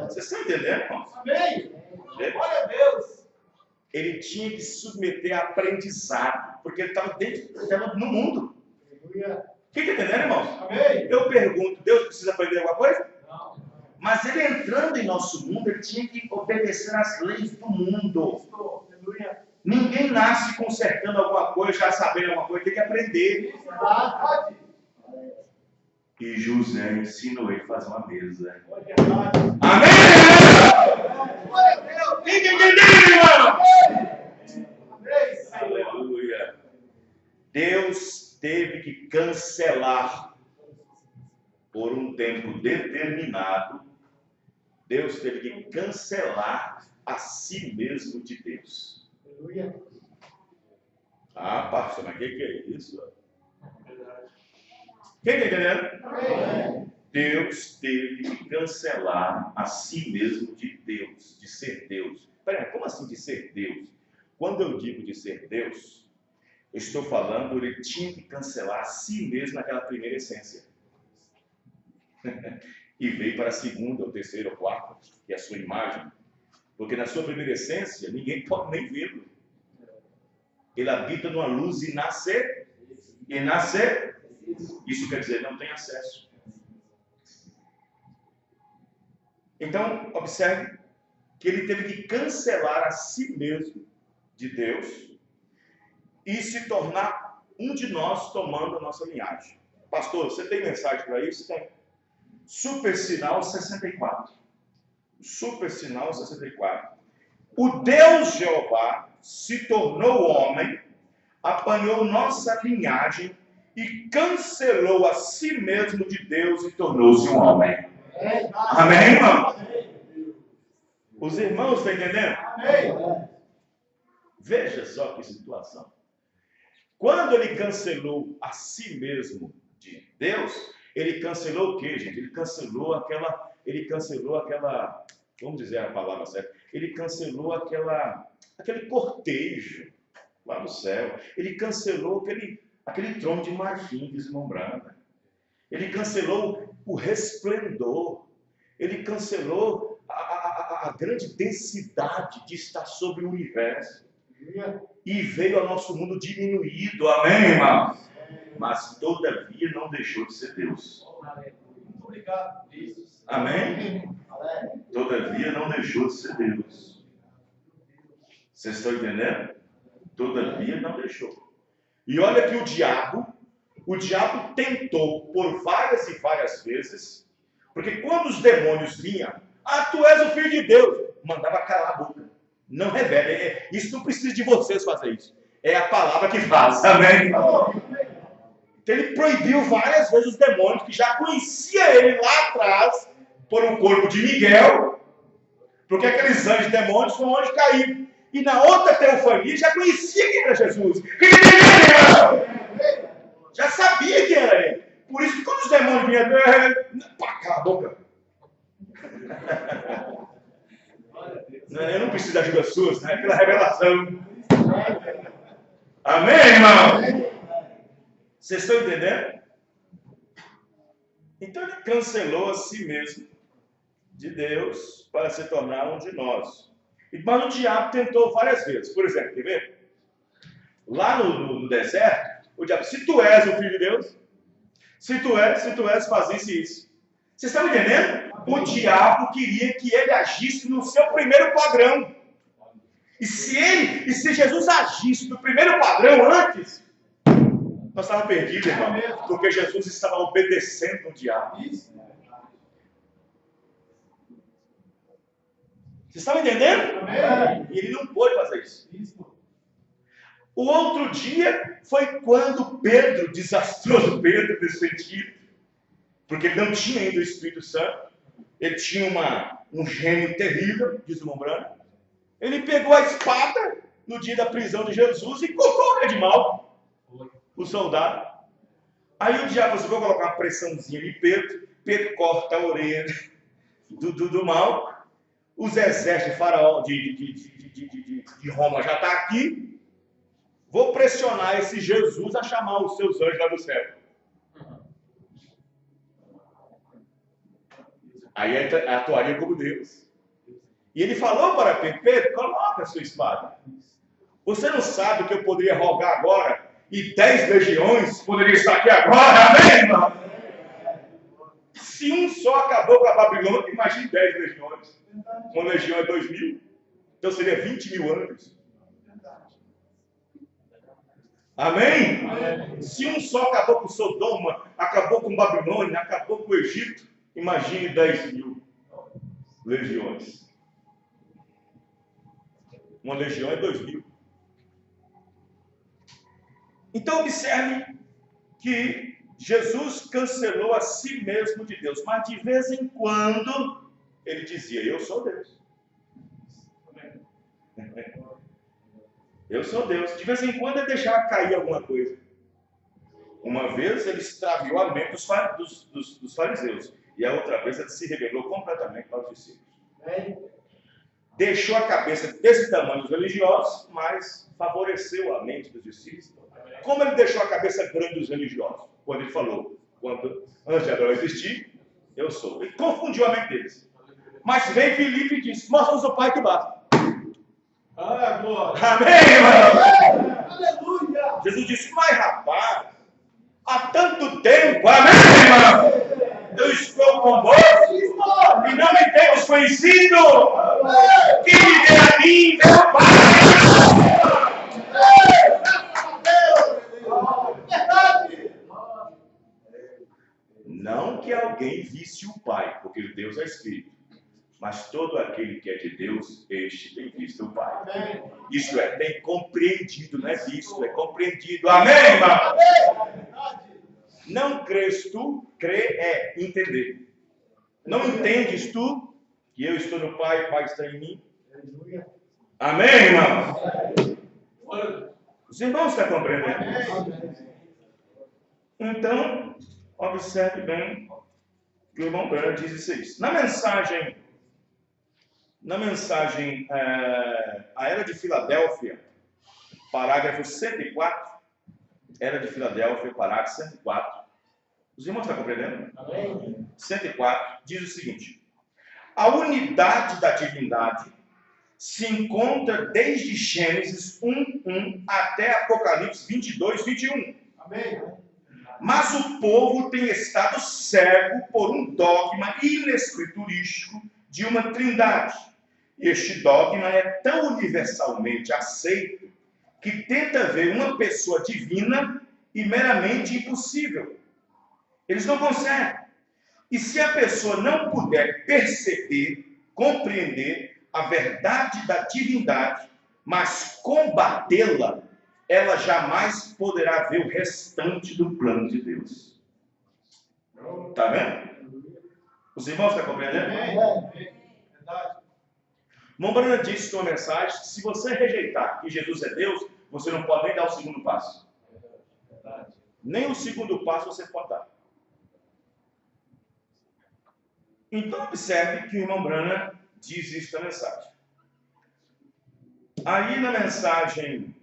Vocês estão entendendo, irmãos? Amém. Glória a Deus. Ele tinha que se submeter a aprendizado, porque ele estava no mundo. Quem está entendendo, irmãos? Amém. Eu pergunto, Deus precisa aprender alguma coisa? Não. Mas ele entrando em nosso mundo, ele tinha que obedecer às leis do mundo. Aleluia. Ninguém nasce consertando alguma coisa, já sabendo alguma coisa, tem que aprender. Verdade. E José ensinou ele a fazer uma mesa. É verdade. Amém? Glória a Deus. Tem que entender, irmão? Amém. Aleluia. Deus teve que cancelar por um tempo determinado. Deus teve que cancelar a si mesmo de Deus. Aleluia. Pastor, mas o que é isso? Verdade. Quem está entendendo? Amém. Deus teve que cancelar a si mesmo de Deus, de ser Deus. Peraí, como assim de ser Deus? Quando eu digo de ser Deus, eu estou falando, ele tinha que cancelar a si mesmo naquela primeira essência. E veio para a segunda, ou terceira, ou quarta, que é a sua imagem. Porque na sua primeira essência, ninguém pode nem vê-lo. Ele habita numa luz inacer. Isso quer dizer, não tem acesso. Então, observe que ele teve que cancelar a si mesmo de Deus e se tornar um de nós tomando a nossa linhagem. Pastor, você tem mensagem para isso? Tem. Super sinal 64. Super sinal 64. O Deus Jeová se tornou homem, apanhou nossa linhagem e cancelou a si mesmo de Deus e tornou-se um homem. Amém, irmão? Os irmãos estão entendendo? Amém. Veja só que situação. Quando ele cancelou a si mesmo de Deus, ele cancelou o quê, gente? Ele cancelou aquela, vamos dizer a palavra certa, ele cancelou aquele cortejo lá no céu. Ele cancelou aquele trono de marfim deslumbrando. Ele cancelou o resplendor. Ele cancelou a grande densidade de estar sobre o universo. E veio ao nosso mundo diminuído. Amém, irmão? Mas todavia não deixou de ser Deus. Obrigado. Amém? Todavia não deixou de ser Deus. Vocês estão entendendo? Todavia não deixou. E olha que o diabo tentou por várias e várias vezes, porque quando os demônios vinham, tu és o filho de Deus, mandava calar a boca. Não revela. Isso não precisa de vocês fazer isso. É a palavra que faz. Amém? Então ele proibiu várias vezes os demônios que já conhecia ele lá atrás por um corpo de Miguel, porque aqueles anjos demônios foram onde caíram. E na outra teofania já conhecia quem era Jesus. Quem era ele? Já sabia quem era ele. Por isso que quando os demônios vinham, cala a boca. Eu não preciso de ajuda sua, né? É pela revelação. Amém, irmão? Vocês estão entendendo? Então ele cancelou a si mesmo de Deus para se tornar um de nós. Mas o diabo tentou várias vezes. Por exemplo, quer ver? Lá no deserto, o diabo, se tu és o filho de Deus, se tu és, fazesse isso. Vocês estão entendendo? O diabo queria que ele agisse no seu primeiro padrão. E se Jesus agisse no primeiro padrão antes, nós estávamos perdidos, irmão. Porque Jesus estava obedecendo o diabo. Vocês estão entendendo? E ele não pôde fazer isso. O outro dia foi quando Pedro, desastroso Pedro nesse sentido, porque ele não tinha ainda o Espírito Santo, ele tinha um gênio terrível, deslumbrando. Ele pegou a espada no dia da prisão de Jesus e cortou ele de mal, o soldado. Aí o diabo falou assim, vou colocar uma pressãozinha em Pedro. Pedro corta a orelha do mal. Os exércitos de Faraó, de Roma já está aqui. Vou pressionar esse Jesus a chamar os seus anjos lá do céu. Aí atuaria como Deus. E ele falou para Pedro, Pedro, coloca a sua espada. Você não sabe que eu poderia rogar agora e 10 legiões poderiam estar aqui agora, amém, irmão? Se um só acabou com a Babilônia, imagine 10 legiões. Uma legião é 2.000, então seria 20.000 anos. Amém? Amém? Se um só acabou com Sodoma, acabou com Babilônia, acabou com o Egito, imagine 10.000 legiões. Uma legião é 2.000. Então observe que Jesus cancelou a si mesmo de Deus, mas de vez em quando ele dizia, eu sou Deus. Eu sou Deus. De vez em quando ele deixava cair alguma coisa. Uma vez ele extraviou a mente dos fariseus. E a outra vez ele se rebelou completamente para os discípulos. Deixou a cabeça desse tamanho dos religiosos, mas favoreceu a mente dos discípulos. Como ele deixou a cabeça grande dos religiosos? Quando ele falou, antes de Abraão existir, eu sou. Ele confundiu a mente deles. Mas veio Filipe e disse, mostra-nos o Pai que basta. Glória. Amém, irmão? Aleluia. Jesus disse, mas rapaz, há tanto tempo, amém, irmão? Eu estou convosco e não me tenho desconhecido. Que me dê a mim, meu Pai. Não que alguém visse o Pai, porque Deus é Espírito. Mas todo aquele que é de Deus, este tem visto o Pai. Amém. Isto é, tem compreendido, não é visto, é compreendido. Amém, irmão? Não crês tu, crer é entender. Não entendes tu que eu estou no Pai, o Pai está em mim? Amém, irmão? Os irmãos estão compreendendo? Então, observe bem que o irmão Branham diz isso. Na mensagem A Era de Filadélfia, parágrafo 104, Era de Filadélfia, parágrafo 104. Os irmãos estão compreendendo? Amém. 104 diz o seguinte: a unidade da divindade se encontra desde Gênesis 1:1 até Apocalipse 22:21. Amém. Mas o povo tem estado cego por um dogma inescriturístico de uma trindade. Este dogma é tão universalmente aceito que tenta ver uma pessoa divina e meramente impossível. Eles não conseguem. E se a pessoa não puder perceber, compreender a verdade da divindade, mas combatê-la, ela jamais poderá ver o restante do plano de Deus. Está vendo? Os irmãos estão compreendendo? Verdade. Mombrana disse em sua mensagem: se você rejeitar que Jesus é Deus, você não pode nem dar o segundo passo. Verdade. Nem o segundo passo você pode dar. Então observe que o irmão Branham diz isso na mensagem. Aí na mensagem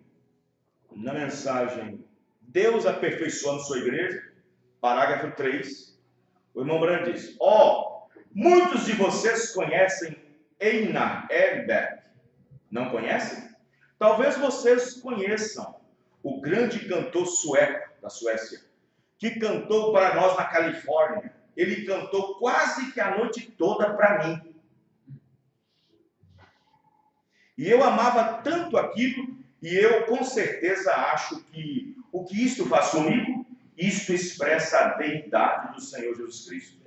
Deus aperfeiçoando sua igreja, parágrafo 3, o irmão Branham diz: muitos de vocês conhecem Einar Ehrenberg. Não conhecem? Talvez vocês conheçam o grande cantor sueco da Suécia, que cantou para nós na Califórnia. Ele cantou quase que a noite toda para mim. E eu amava tanto aquilo, e eu com certeza acho que o que isto faz comigo, isto expressa a deidade do Senhor Jesus Cristo.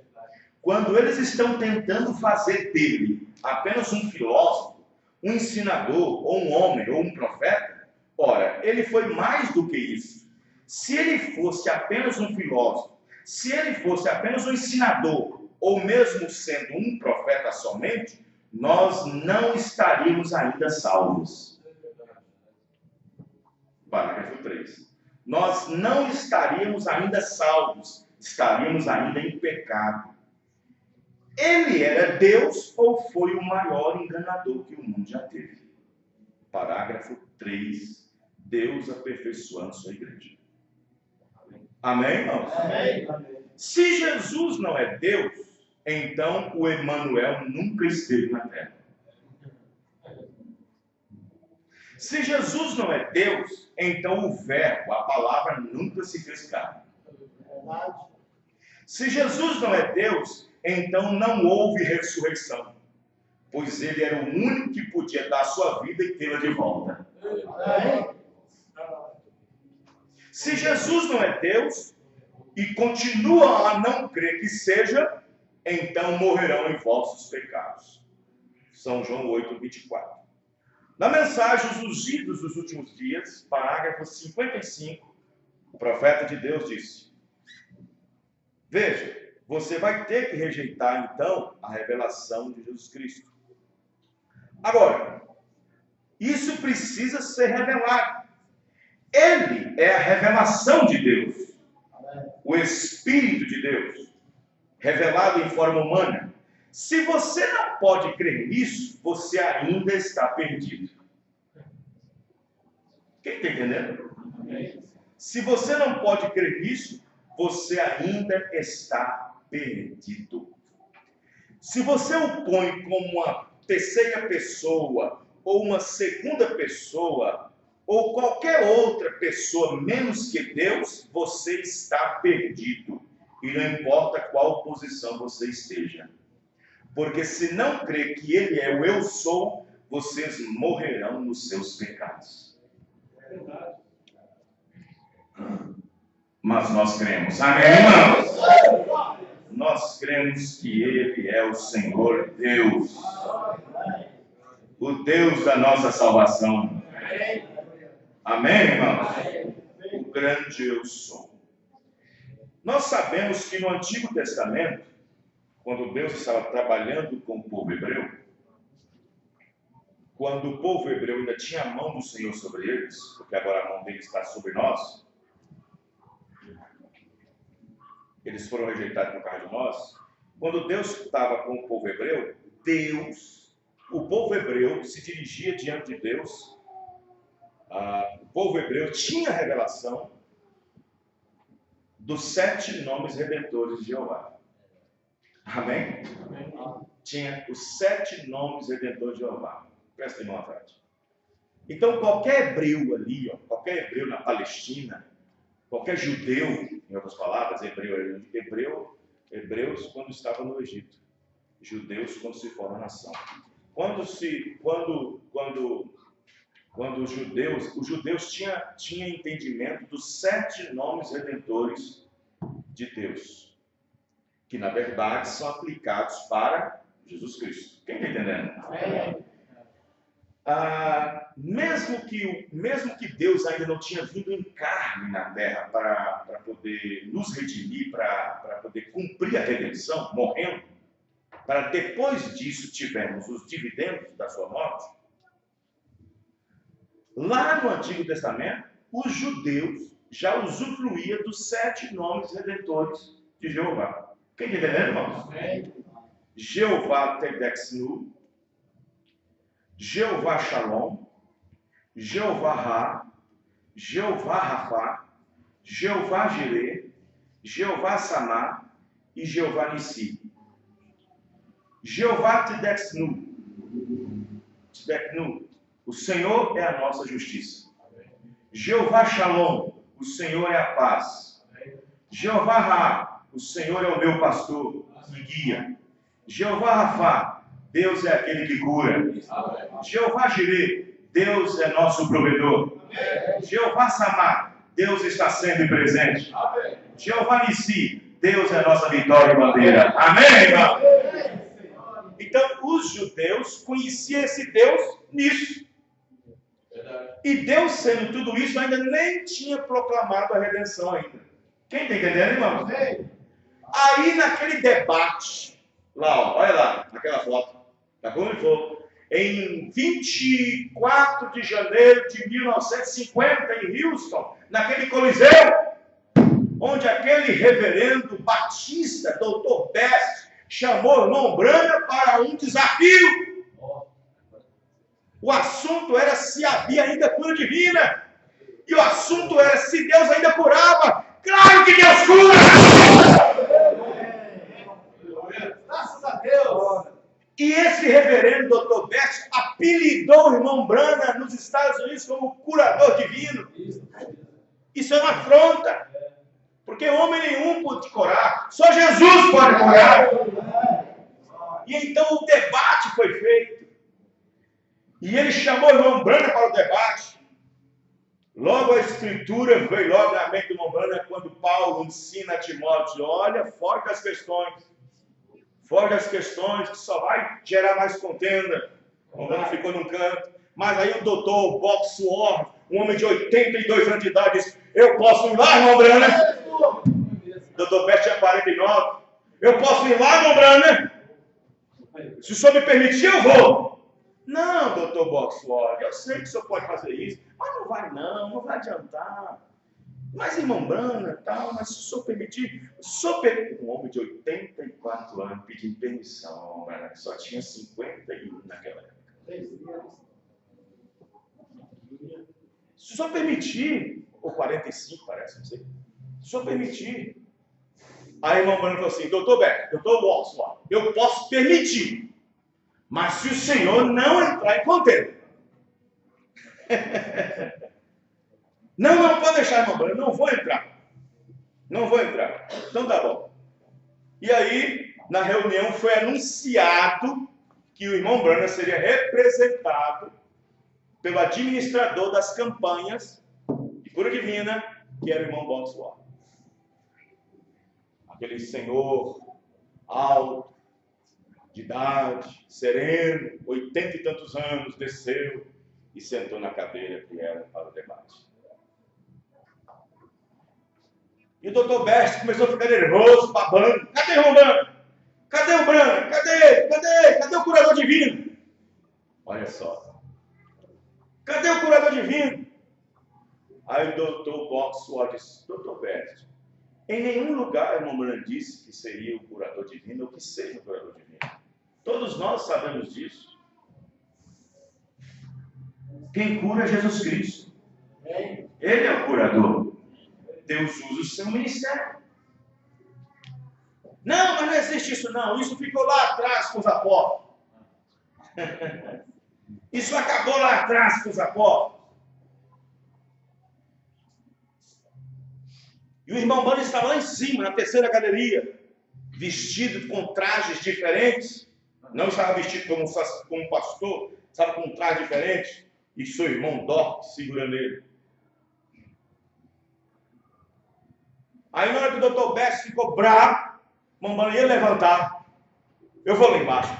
Quando eles estão tentando fazer dele apenas um filósofo, um ensinador, ou um homem, ou um profeta, ora, ele foi mais do que isso. Se ele fosse apenas um filósofo, se ele fosse apenas um ensinador, ou mesmo sendo um profeta somente, nós não estaríamos ainda salvos. Parágrafo 3. Nós não estaríamos ainda salvos, estaríamos ainda em pecado. Ele era Deus ou foi o maior enganador que o mundo já teve? Parágrafo 3. Deus aperfeiçoando sua igreja. Amém, irmãos? Amém. Se Jesus não é Deus, então o Emanuel nunca esteve na terra. Se Jesus não é Deus, então o Verbo, a palavra, nunca se fez carne. Se Jesus não é Deus, então não houve ressurreição, pois ele era o único que podia dar a sua vida e tê-la de volta. Se Jesus não é Deus e continua a não crer que seja, então morrerão em vossos pecados. São João 8:24. Na mensagem Os Ungidos dos Últimos Dias, parágrafo 55, o profeta de Deus disse: veja, você vai ter que rejeitar então a revelação de Jesus Cristo. Agora, isso precisa ser revelado. Ele é a revelação de Deus, o Espírito de Deus, revelado em forma humana. Se você não pode crer nisso, você ainda está perdido. Quem está entendendo? Se você não pode crer nisso, você ainda está perdido. Se você o põe como uma terceira pessoa, ou uma segunda pessoa, ou qualquer outra pessoa menos que Deus, você está perdido. E não importa qual posição você esteja. Porque se não crer que Ele é o eu sou, vocês morrerão nos seus pecados. É verdade. Mas nós cremos. Amém, irmãos? Nós cremos que Ele é o Senhor Deus. O Deus da nossa salvação. Amém, irmãos? O grande eu sou. Nós sabemos que no Antigo Testamento, quando Deus estava trabalhando com o povo hebreu, quando o povo hebreu ainda tinha a mão do Senhor sobre eles, porque agora a mão dele está sobre nós, eles foram rejeitados por causa de nós. Quando Deus estava com o povo hebreu, o povo hebreu se dirigia diante de Deus, o povo hebreu tinha a revelação dos 7 nomes redentores de Jeová. Amém? Tinha os 7 nomes redentores de Jeová. Presta atenção, frente. Então, qualquer hebreu ali, qualquer hebreu na Palestina, qualquer judeu, em outras palavras, hebreus quando estavam no Egito, judeus quando se forma a nação. Quando os judeus tinham entendimento dos 7 nomes redentores de Deus, que na verdade são aplicados para Jesus Cristo. Quem está entendendo? Mesmo que Deus ainda não tinha vindo em carne na terra para poder nos redimir, para poder cumprir a redenção, morrendo, para depois disso tivermos os dividendos da sua morte, lá no Antigo Testamento, os judeus já usufruíam dos 7 nomes redentores de Jeová. Quem está entendendo, irmãos? Jeová Tedexnu, Jeová Shalom, Jeová Ra, Jeová Rafá, Jeová Jireh, Jeová Samá e Jeová Nissi. Jeová Tedexnu, o Senhor é a nossa justiça. Jeová Shalom, o Senhor é a paz. Jeová Ra, o Senhor é o meu pastor e guia. Jeová Rafá, Deus é aquele que cura. Jeová Jireh, Deus é nosso provedor. Jeová Samá, Deus está sempre presente. Jeová Nissi, Deus é nossa vitória e bandeira. Amém, irmão? Então, os judeus conheciam esse Deus nisso. E Deus, sendo tudo isso, ainda nem tinha proclamado a redenção ainda. Quem está entendendo, irmão? Aí, naquele debate, lá, olha lá, naquela foto, da como ele for, em 24 de janeiro de 1950, em Houston, naquele coliseu, onde aquele reverendo batista, doutor Best, chamou o irmão Branham para um desafio. O assunto era se havia ainda cura divina. E o assunto era se Deus ainda curava. Claro que Deus cura! Graças a Deus! E esse reverendo Dr. Best apelidou o irmão Branham nos Estados Unidos como curador divino. Isso é uma afronta. Porque homem nenhum pode curar. Só Jesus pode curar. E então o debate foi feito. E ele chamou o irmão Branham para o debate. Logo a escritura veio logo na mente do irmão Branham quando Paulo ensina a Timóteo: olha, foge das questões. Foge das questões que só vai gerar mais contenda. O irmão Branham ficou num canto. Mas aí o doutor Bob Sword, um homem de 82 anos de idade, disse: eu posso ir lá, irmão Branham? O doutor Best tinha 49. Eu posso ir lá, irmão Branham? Se o senhor me permitir, eu vou. Não, doutor Boxford, eu sei que o senhor pode fazer isso, mas não vai não vai adiantar. Mas irmão Branham e tal, mas se o senhor permitir, um homem de 84 anos pedindo permissão, irmão Branham, que só tinha 51 naquela época. Se o senhor permitir, ou 45 parece, não sei, se o senhor permitir. Aí o irmão Branham falou assim: doutor Beck, doutor Boxford, eu posso permitir. Mas se o Senhor não entrar em contenda. Não pode deixar, irmão Brana, não vou entrar. Não vou entrar. Então tá bom. E aí, na reunião foi anunciado que o irmão Brana seria representado pelo administrador das campanhas de cura divina, que era o irmão Boxwell. Aquele senhor alto, de idade, sereno, 80 e tantos anos, desceu e sentou na cadeira que era para o debate. E o doutor Best começou a ficar nervoso, babando. Cadê o irmão Brana? Cadê o Brana? Cadê o curador divino? Olha só. Cadê o curador divino? Aí o doutor Boxwell disse, doutor Best, em nenhum lugar o irmão Brana disse que seria o curador divino ou que seja o curador divino. Todos nós sabemos disso. Quem cura é Jesus Cristo. Ele é o curador. Deus usa o seu ministério. Não, mas não existe isso não. Isso ficou lá atrás com os apóstolos. Isso acabou lá atrás com os apóstolos. E o irmão Brana estava lá em cima, na terceira galeria, vestido com trajes diferentes. Não estava vestido como um pastor, estava com um traje diferente. E seu irmão Doc segurando ele. Aí na hora que o doutor Bess ficou bravo, o irmão Brana ia levantar. Eu vou lá embaixo.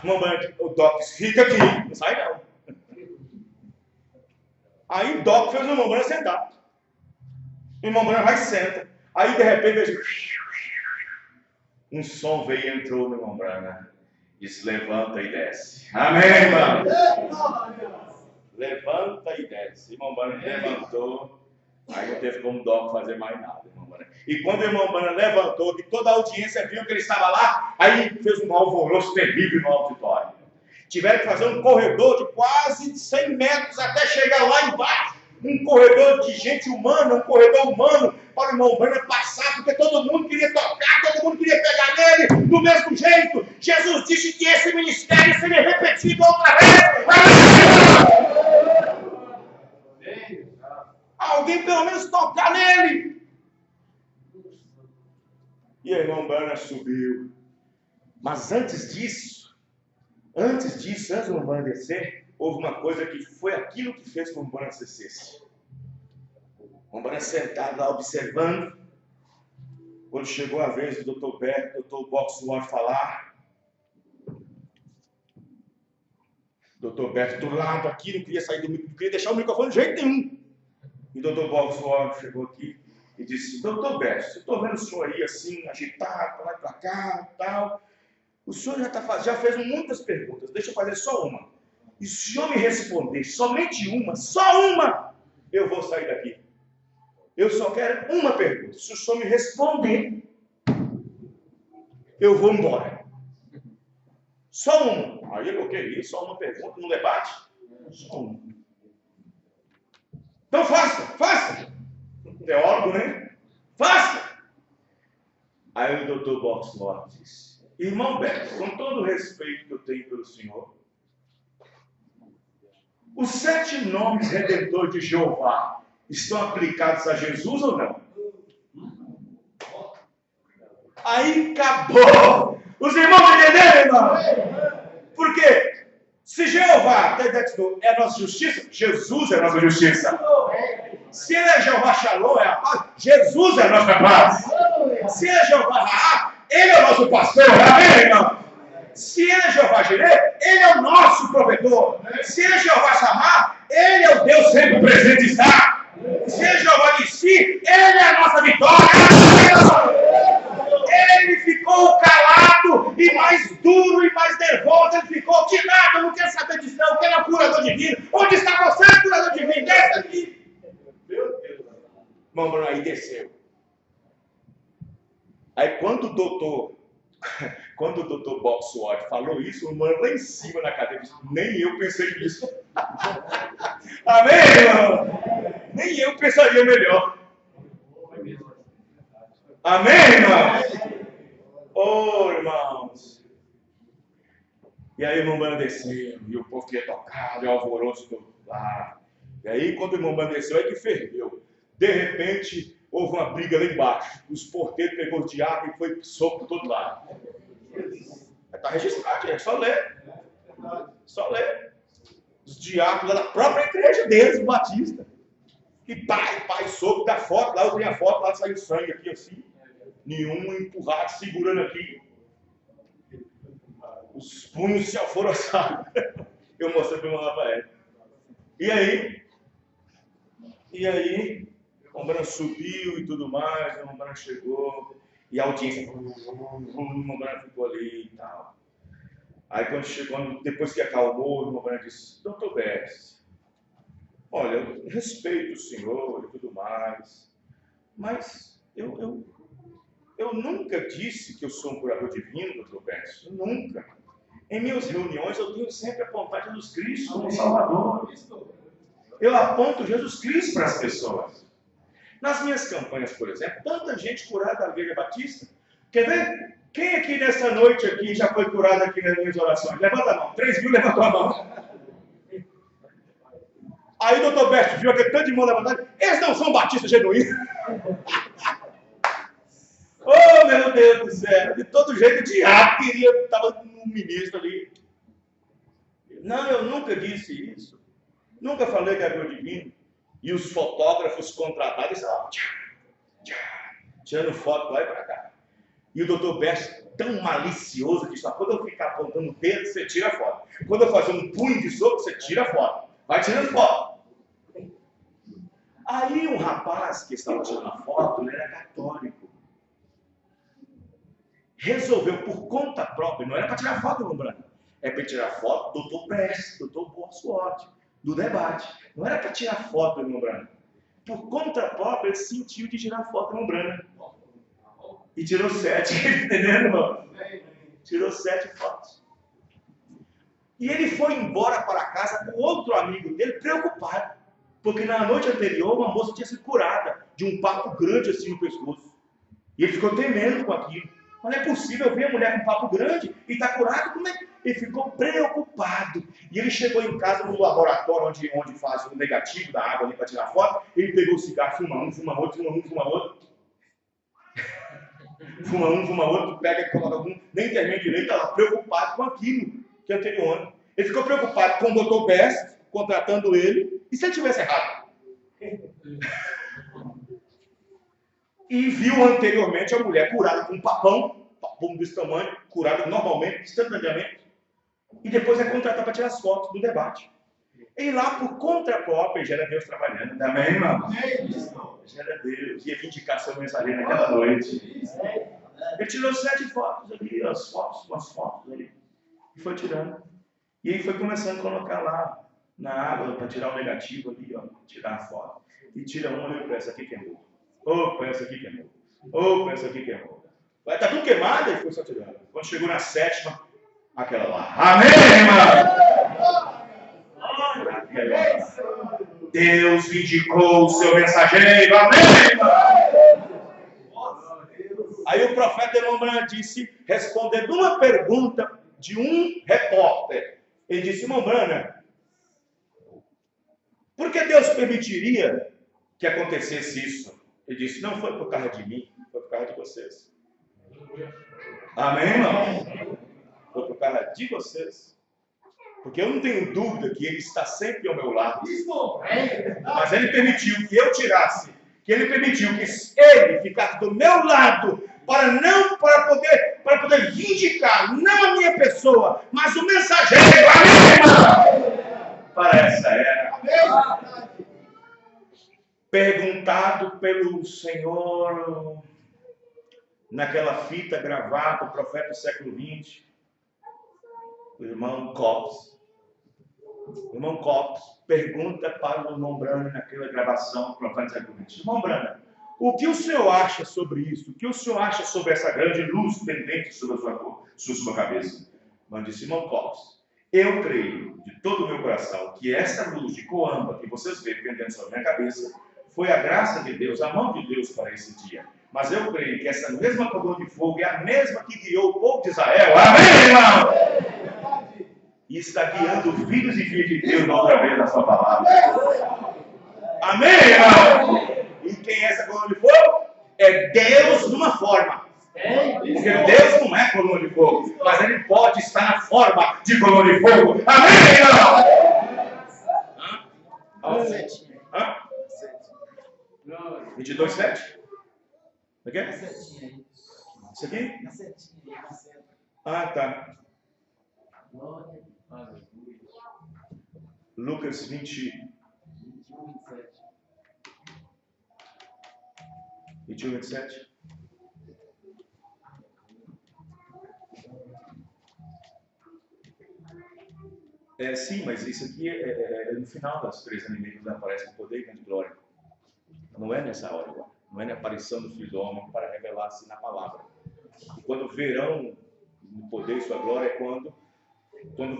O Doc fica aqui. Não sai não. Aí o Doc fez o irmão Brana sentar. O irmão Brana vai e senta. Aí de repente um som veio e entrou no irmão Brana. Diz, levanta e desce. Amém, irmão? Levanta e desce. O irmão Brana levantou. Aí não teve como Doc fazer mais nada, irmão Brana. E quando o irmão Brana levantou, que toda a audiência viu que ele estava lá, aí fez um alvoroço terrível no auditório. Tiveram que fazer um corredor de quase 100 metros até chegar lá embaixo. Um corredor de gente humana, um corredor humano, para o irmão Brana passar, porque todo mundo queria tocar, todo mundo queria pegar nele, do mesmo jeito. Jesus disse que esse ministério seria repetido outra vez. Alguém pelo menos tocar nele. E o irmão Brana subiu. Mas antes do irmão Brana descer, houve uma coisa que foi aquilo que fez com o irmão Brana descesse. O irmão Brana sentado lá observando. Quando chegou a vez do Dr. Boxwell falar, Dr. Bert do lado aqui, não queria sair do microfone, não queria deixar o microfone de jeito nenhum. E o Dr. Boxwell chegou aqui e disse, Dr. Bert, eu estou vendo o senhor aí assim, agitado, para lá e para cá e tal. O senhor já fez muitas perguntas, deixa eu fazer só uma. E se o senhor me responder somente uma, só uma, eu vou sair daqui. Eu só quero uma pergunta. Se o senhor me responder, eu vou embora. Só uma. Aí eu queria só uma pergunta no debate? Só uma. Então faça. Teólogo, né? Faça. Aí o doutor Boxwell disse, irmão Beto, com todo o respeito que eu tenho pelo senhor, os 7 nomes redentores de Jeová estão aplicados a Jesus ou não? Aí acabou. Os irmãos entenderam, irmão? Porque se Jeová é a nossa justiça, Jesus é a nossa justiça. Se ele é Jeová Shalom, é a paz, Jesus é a nossa paz. Se ele é Jeová Raá, ele é o nosso pastor. Amém, irmão? Se ele é Jeová Jireh, ele é o nosso provedor. Se ele é Jeová Shammah, ele é o Deus sempre presente está. Se ele é Jeová Nissi, ele é a nossa vitória. Ele ficou calado e mais duro e mais nervoso. Ele ficou que nada, não quer saber disso não. Quer é o curador divino. Onde está você, curador divino? Desce aqui. Meu Deus. Irmão Bruno aí desceu. Aí quando o doutor Boxwell falou isso, o irmão lá em cima na cadeira disse, nem eu pensei nisso. Amém, irmão? Nem eu pensaria melhor. Amém, irmãos? Oh, irmãos. E aí o irmão Brana desceu, e o povo ia tocar, e o alvoroço do lado. E aí quando o irmão Brana desceu, aí que ferveu. De repente, houve uma briga lá embaixo. Os porteiros pegou o diabo e foi soco por todo lado. Está registrado, é só ler. Só ler. Os diabos lá da própria igreja deles, o Batista. E pai, soco, dá foto, lá eu tenho a foto, lá saiu sangue aqui assim. Nenhum empurrado, segurando aqui. Os punhos se alvoroçaram. Eu mostrei para o irmão Rafael. E aí, o Mbran subiu e tudo mais, o Mbran chegou, e a audiência, o Mbran ficou ali e tal. Aí quando chegou, depois que acalmou, o Mbran disse, doutor Bess, olha, eu respeito o senhor e tudo mais, mas eu nunca disse que eu sou um curador divino, doutor Bess, nunca. Em minhas reuniões eu tenho sempre apontado Jesus Cristo como Salvador. Eu aponto Jesus Cristo para as pessoas. Nas minhas campanhas, por exemplo, tanta gente curada da Igreja Batista. Quer ver? Quem aqui nessa noite aqui já foi curado aqui nas minhas orações? Levanta a mão. 3.000 levantou a mão. Aí o doutor Best viu aquele tanto de mão levantado. Eles não são batistas genuínos. Oh, meu Deus do céu. De todo jeito, o diabo queria, estava no ministro ali. Não, eu nunca disse isso. Nunca falei que era divino. E os fotógrafos contratados, tirando foto lá e para cá. E o doutor Best, tão malicioso, que só quando eu ficar apontando o dedo, você tira foto. Quando eu fazer um punho de soco, você tira foto. Vai tirando foto. Aí um rapaz que estava tirando a foto, ele era católico. Resolveu por conta própria, não era para tirar foto do Mbran, é para tirar foto do doutor Prestes, do doutor Bosworth, do debate. Não era para tirar foto do Mbran. Por conta própria, ele sentiu de tirar foto do Mbran. E tirou 7, entendendo, irmão? Tirou 7 fotos. E ele foi embora para casa com outro amigo dele, preocupado. Porque na noite anterior, uma moça tinha sido curada de um papo grande assim no pescoço. E ele ficou temendo com aquilo. Não é possível ver a mulher com um papo grande e está curado. Como é? Ele ficou preocupado. E ele chegou em casa no laboratório onde faz o negativo da água ali para tirar foto. Ele pegou o cigarro, fuma um, fuma outro, fuma um, fuma outro. Fuma um, fuma outro, pega e coloca um, nem termina direito, estava preocupado com aquilo que é anterior. Ele ficou preocupado com o Dr. Best, contratando ele, e se ele tivesse errado? E viu anteriormente a mulher curada com um papão desse tamanho, curada normalmente, instantaneamente, e depois é contratada para tirar as fotos do debate. E lá, por conta própria, já era Deus trabalhando. Amém, irmão? Já era Deus. Ia vindicar seu mensageiro naquela noite. Ele tirou 7 fotos ali, umas fotos ali. E foi tirando. E aí foi começando a colocar lá na água para tirar o negativo ali, ó, tirar a foto. E tira uma e essa aqui queimou. Opa, essa aqui queimou. Opa, essa aqui queimou. Vai estar tudo queimado e foi só tirando. Quando chegou na 7ª, aquela lá. Amém, irmão? Deus vindicou o seu mensageiro. Amém, irmão? Aí o profeta Mbran disse, respondendo uma pergunta de um repórter. Ele disse, Mbran, por que Deus permitiria que acontecesse isso? Ele disse, não foi por causa de mim, foi por causa de vocês. Amém, irmão? Foi por causa de vocês. Porque eu não tenho dúvida que Ele está sempre ao meu lado. Mas Ele permitiu que eu tirasse, que Ele permitiu que Ele ficasse do meu lado, para poder vindicar, não a minha pessoa, mas o mensageiro. Amém, irmão? Para essa era. Perguntado pelo Senhor, naquela fita gravada, o profeta do século XX, o irmão Cops. O irmão Cops pergunta para o irmão Branham naquela gravação do profeta do século XX. Irmão Branham, o que o senhor acha sobre isso? O que o senhor acha sobre essa grande luz pendente sobre a sua cabeça? Mas disse, irmão Cops, eu creio de todo o meu coração que essa luz de coamba que vocês veem pendente sobre a minha cabeça foi a graça de Deus, a mão de Deus para esse dia. Mas eu creio que essa mesma coluna de fogo é a mesma que guiou o povo de Israel. Amém, irmão? E está guiando filhos e filhas de Deus outra vez na sua palavra. Amém, irmão? E quem é essa coluna de fogo? É Deus numa forma. Porque Deus não é coluna de fogo, mas Ele pode estar na forma de coluna de fogo. Amém? Hã? 22:7? O quê? Isso aqui? Ah, tá. Lucas 21, 27. Sim, mas isso aqui é no final das 3 animeiros aparece o poder e grande glória. Não é nessa hora agora. Não é na aparição do Filho do Homem para revelar-se na palavra. E quando verão no poder e sua glória é quando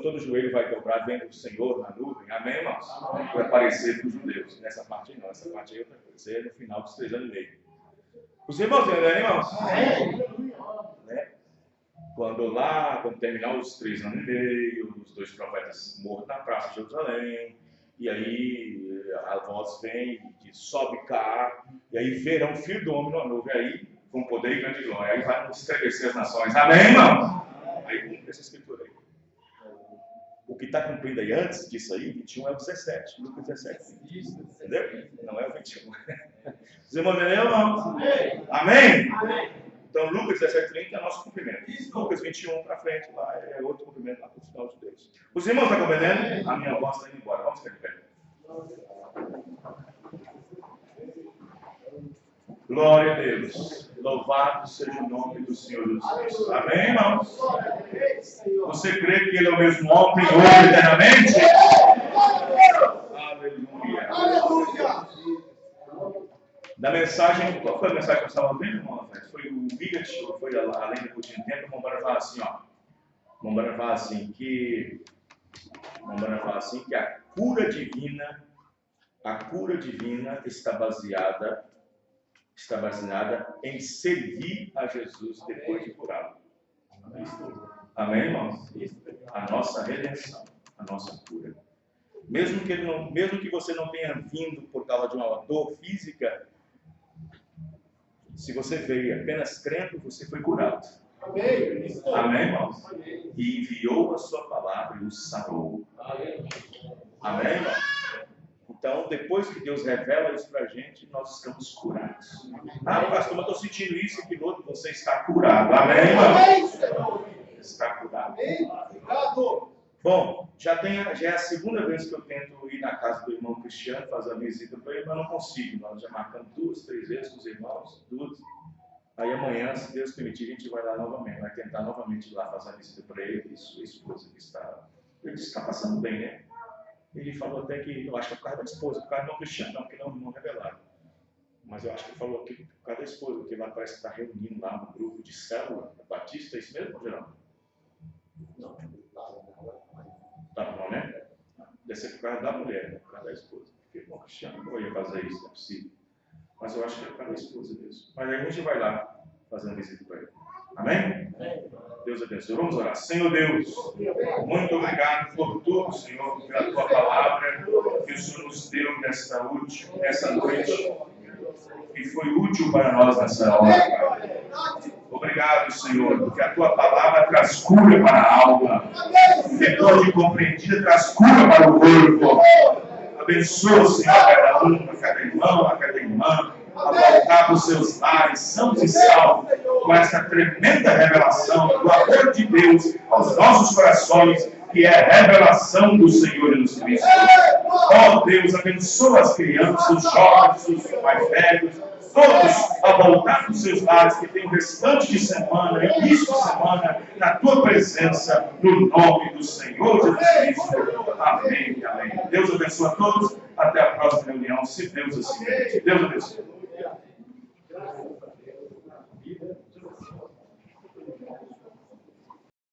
todo joelho vai dobrar vendo o Senhor na nuvem. Amém, irmãos? Vai aparecer para os judeus. Nessa parte não. Essa parte aí é outra coisa. Isso é no final dos 3 anos e meio. Os irmãos entendem, irmãos? Né? Quando terminar os 3 anos e meio, os 2 profetas mortos na praça de Jerusalém, e aí a voz vem que sobe cá, e aí verão o Filho do Homem na nuvem, aí com poder e grande glória, aí vai estremecer as nações. Amém, irmão? Aí cumpre essa escritura aí. O que está cumprindo aí antes disso aí, 21 é o 17, Lucas 17. Entendeu? Não é o 21. Os irmãos entenderam, não? Amém? Então, Lucas 17:30 é nosso cumprimento. Lucas 21 para frente, lá é outro cumprimento lá para o final de Deus. Os irmãos estão compreendendo? A minha voz está indo embora. Vamos ficar de pé. Glória a Deus. Louvado seja o nome do Senhor Jesus Cristo. Amém, irmãos? Você crê que Ele é o mesmo ontem, hoje, eternamente? Aleluia. Da mensagem, qual foi a mensagem que eu estava vendo, irmão? Foi o Bigat, ou foi além do Curtindo Tempo? O Mombana fala assim, ó. Mombana fala assim que a cura divina está baseada em servir a Jesus depois de curá-lo. Amém, irmãos? A nossa redenção, a nossa cura. Mesmo que você não tenha vindo por causa de uma dor física, se você veio apenas crendo, você foi curado. Amém, irmãos? E enviou a sua palavra e o sarou. Amém, irmãos? Então, depois que Deus revela isso para a gente, nós estamos curados. Ah, pastor, mas eu estou sentindo isso e aquilo outro, você está curado. Amém, irmão? Está curado. Bom, já é a segunda vez que eu tento ir na casa do irmão Cristiano, fazer uma visita para ele, mas não consigo. Nós já marcamos 2, 3 vezes com os irmãos, tudo. Aí amanhã, se Deus permitir, a gente vai lá novamente, vai tentar novamente ir lá fazer uma visita para ele e sua esposa que está. Ele disse que está passando bem, né? Ele falou até que, eu acho que é por causa da esposa, por causa do irmão Cristiano, não, porque não é um irmão revelado. Mas eu acho que ele falou aqui por causa da esposa, porque lá parece que está reunindo lá um grupo de célula batista, é isso mesmo, Geraldo? Não. Tá bom, né? Deve ser por causa da mulher, né? Por causa da esposa. Porque o irmão Cristiano não ia fazer isso, não é possível. Mas eu acho que é por causa da esposa mesmo. Mas aí a gente vai lá fazer uma visita para ele. Amém? Deus abençoe. Vamos orar. Senhor Deus, muito obrigado por tudo, Senhor, pela tua palavra que o Senhor nos deu nessa noite, que foi útil para nós nessa hora. Obrigado, Senhor, porque a tua palavra traz cura para a alma. Depois de compreendida, traz cura para o corpo. Abençoa, Senhor, cada um, a cada irmão, a cada irmã, a voltar para os seus lares, sãos e salvos, com essa tremenda revelação do amor de Deus aos nossos corações, que é a revelação do Senhor Jesus Cristo. Ó Deus, abençoa as crianças, os jovens, os mais velhos, todos a voltar para os seus lares, que tem o restante de semana, início de semana, na tua presença, no nome do Senhor Jesus Cristo. Amém, amém. Deus abençoe a todos. Até a próxima reunião, se Deus assim permitir. Deus abençoe.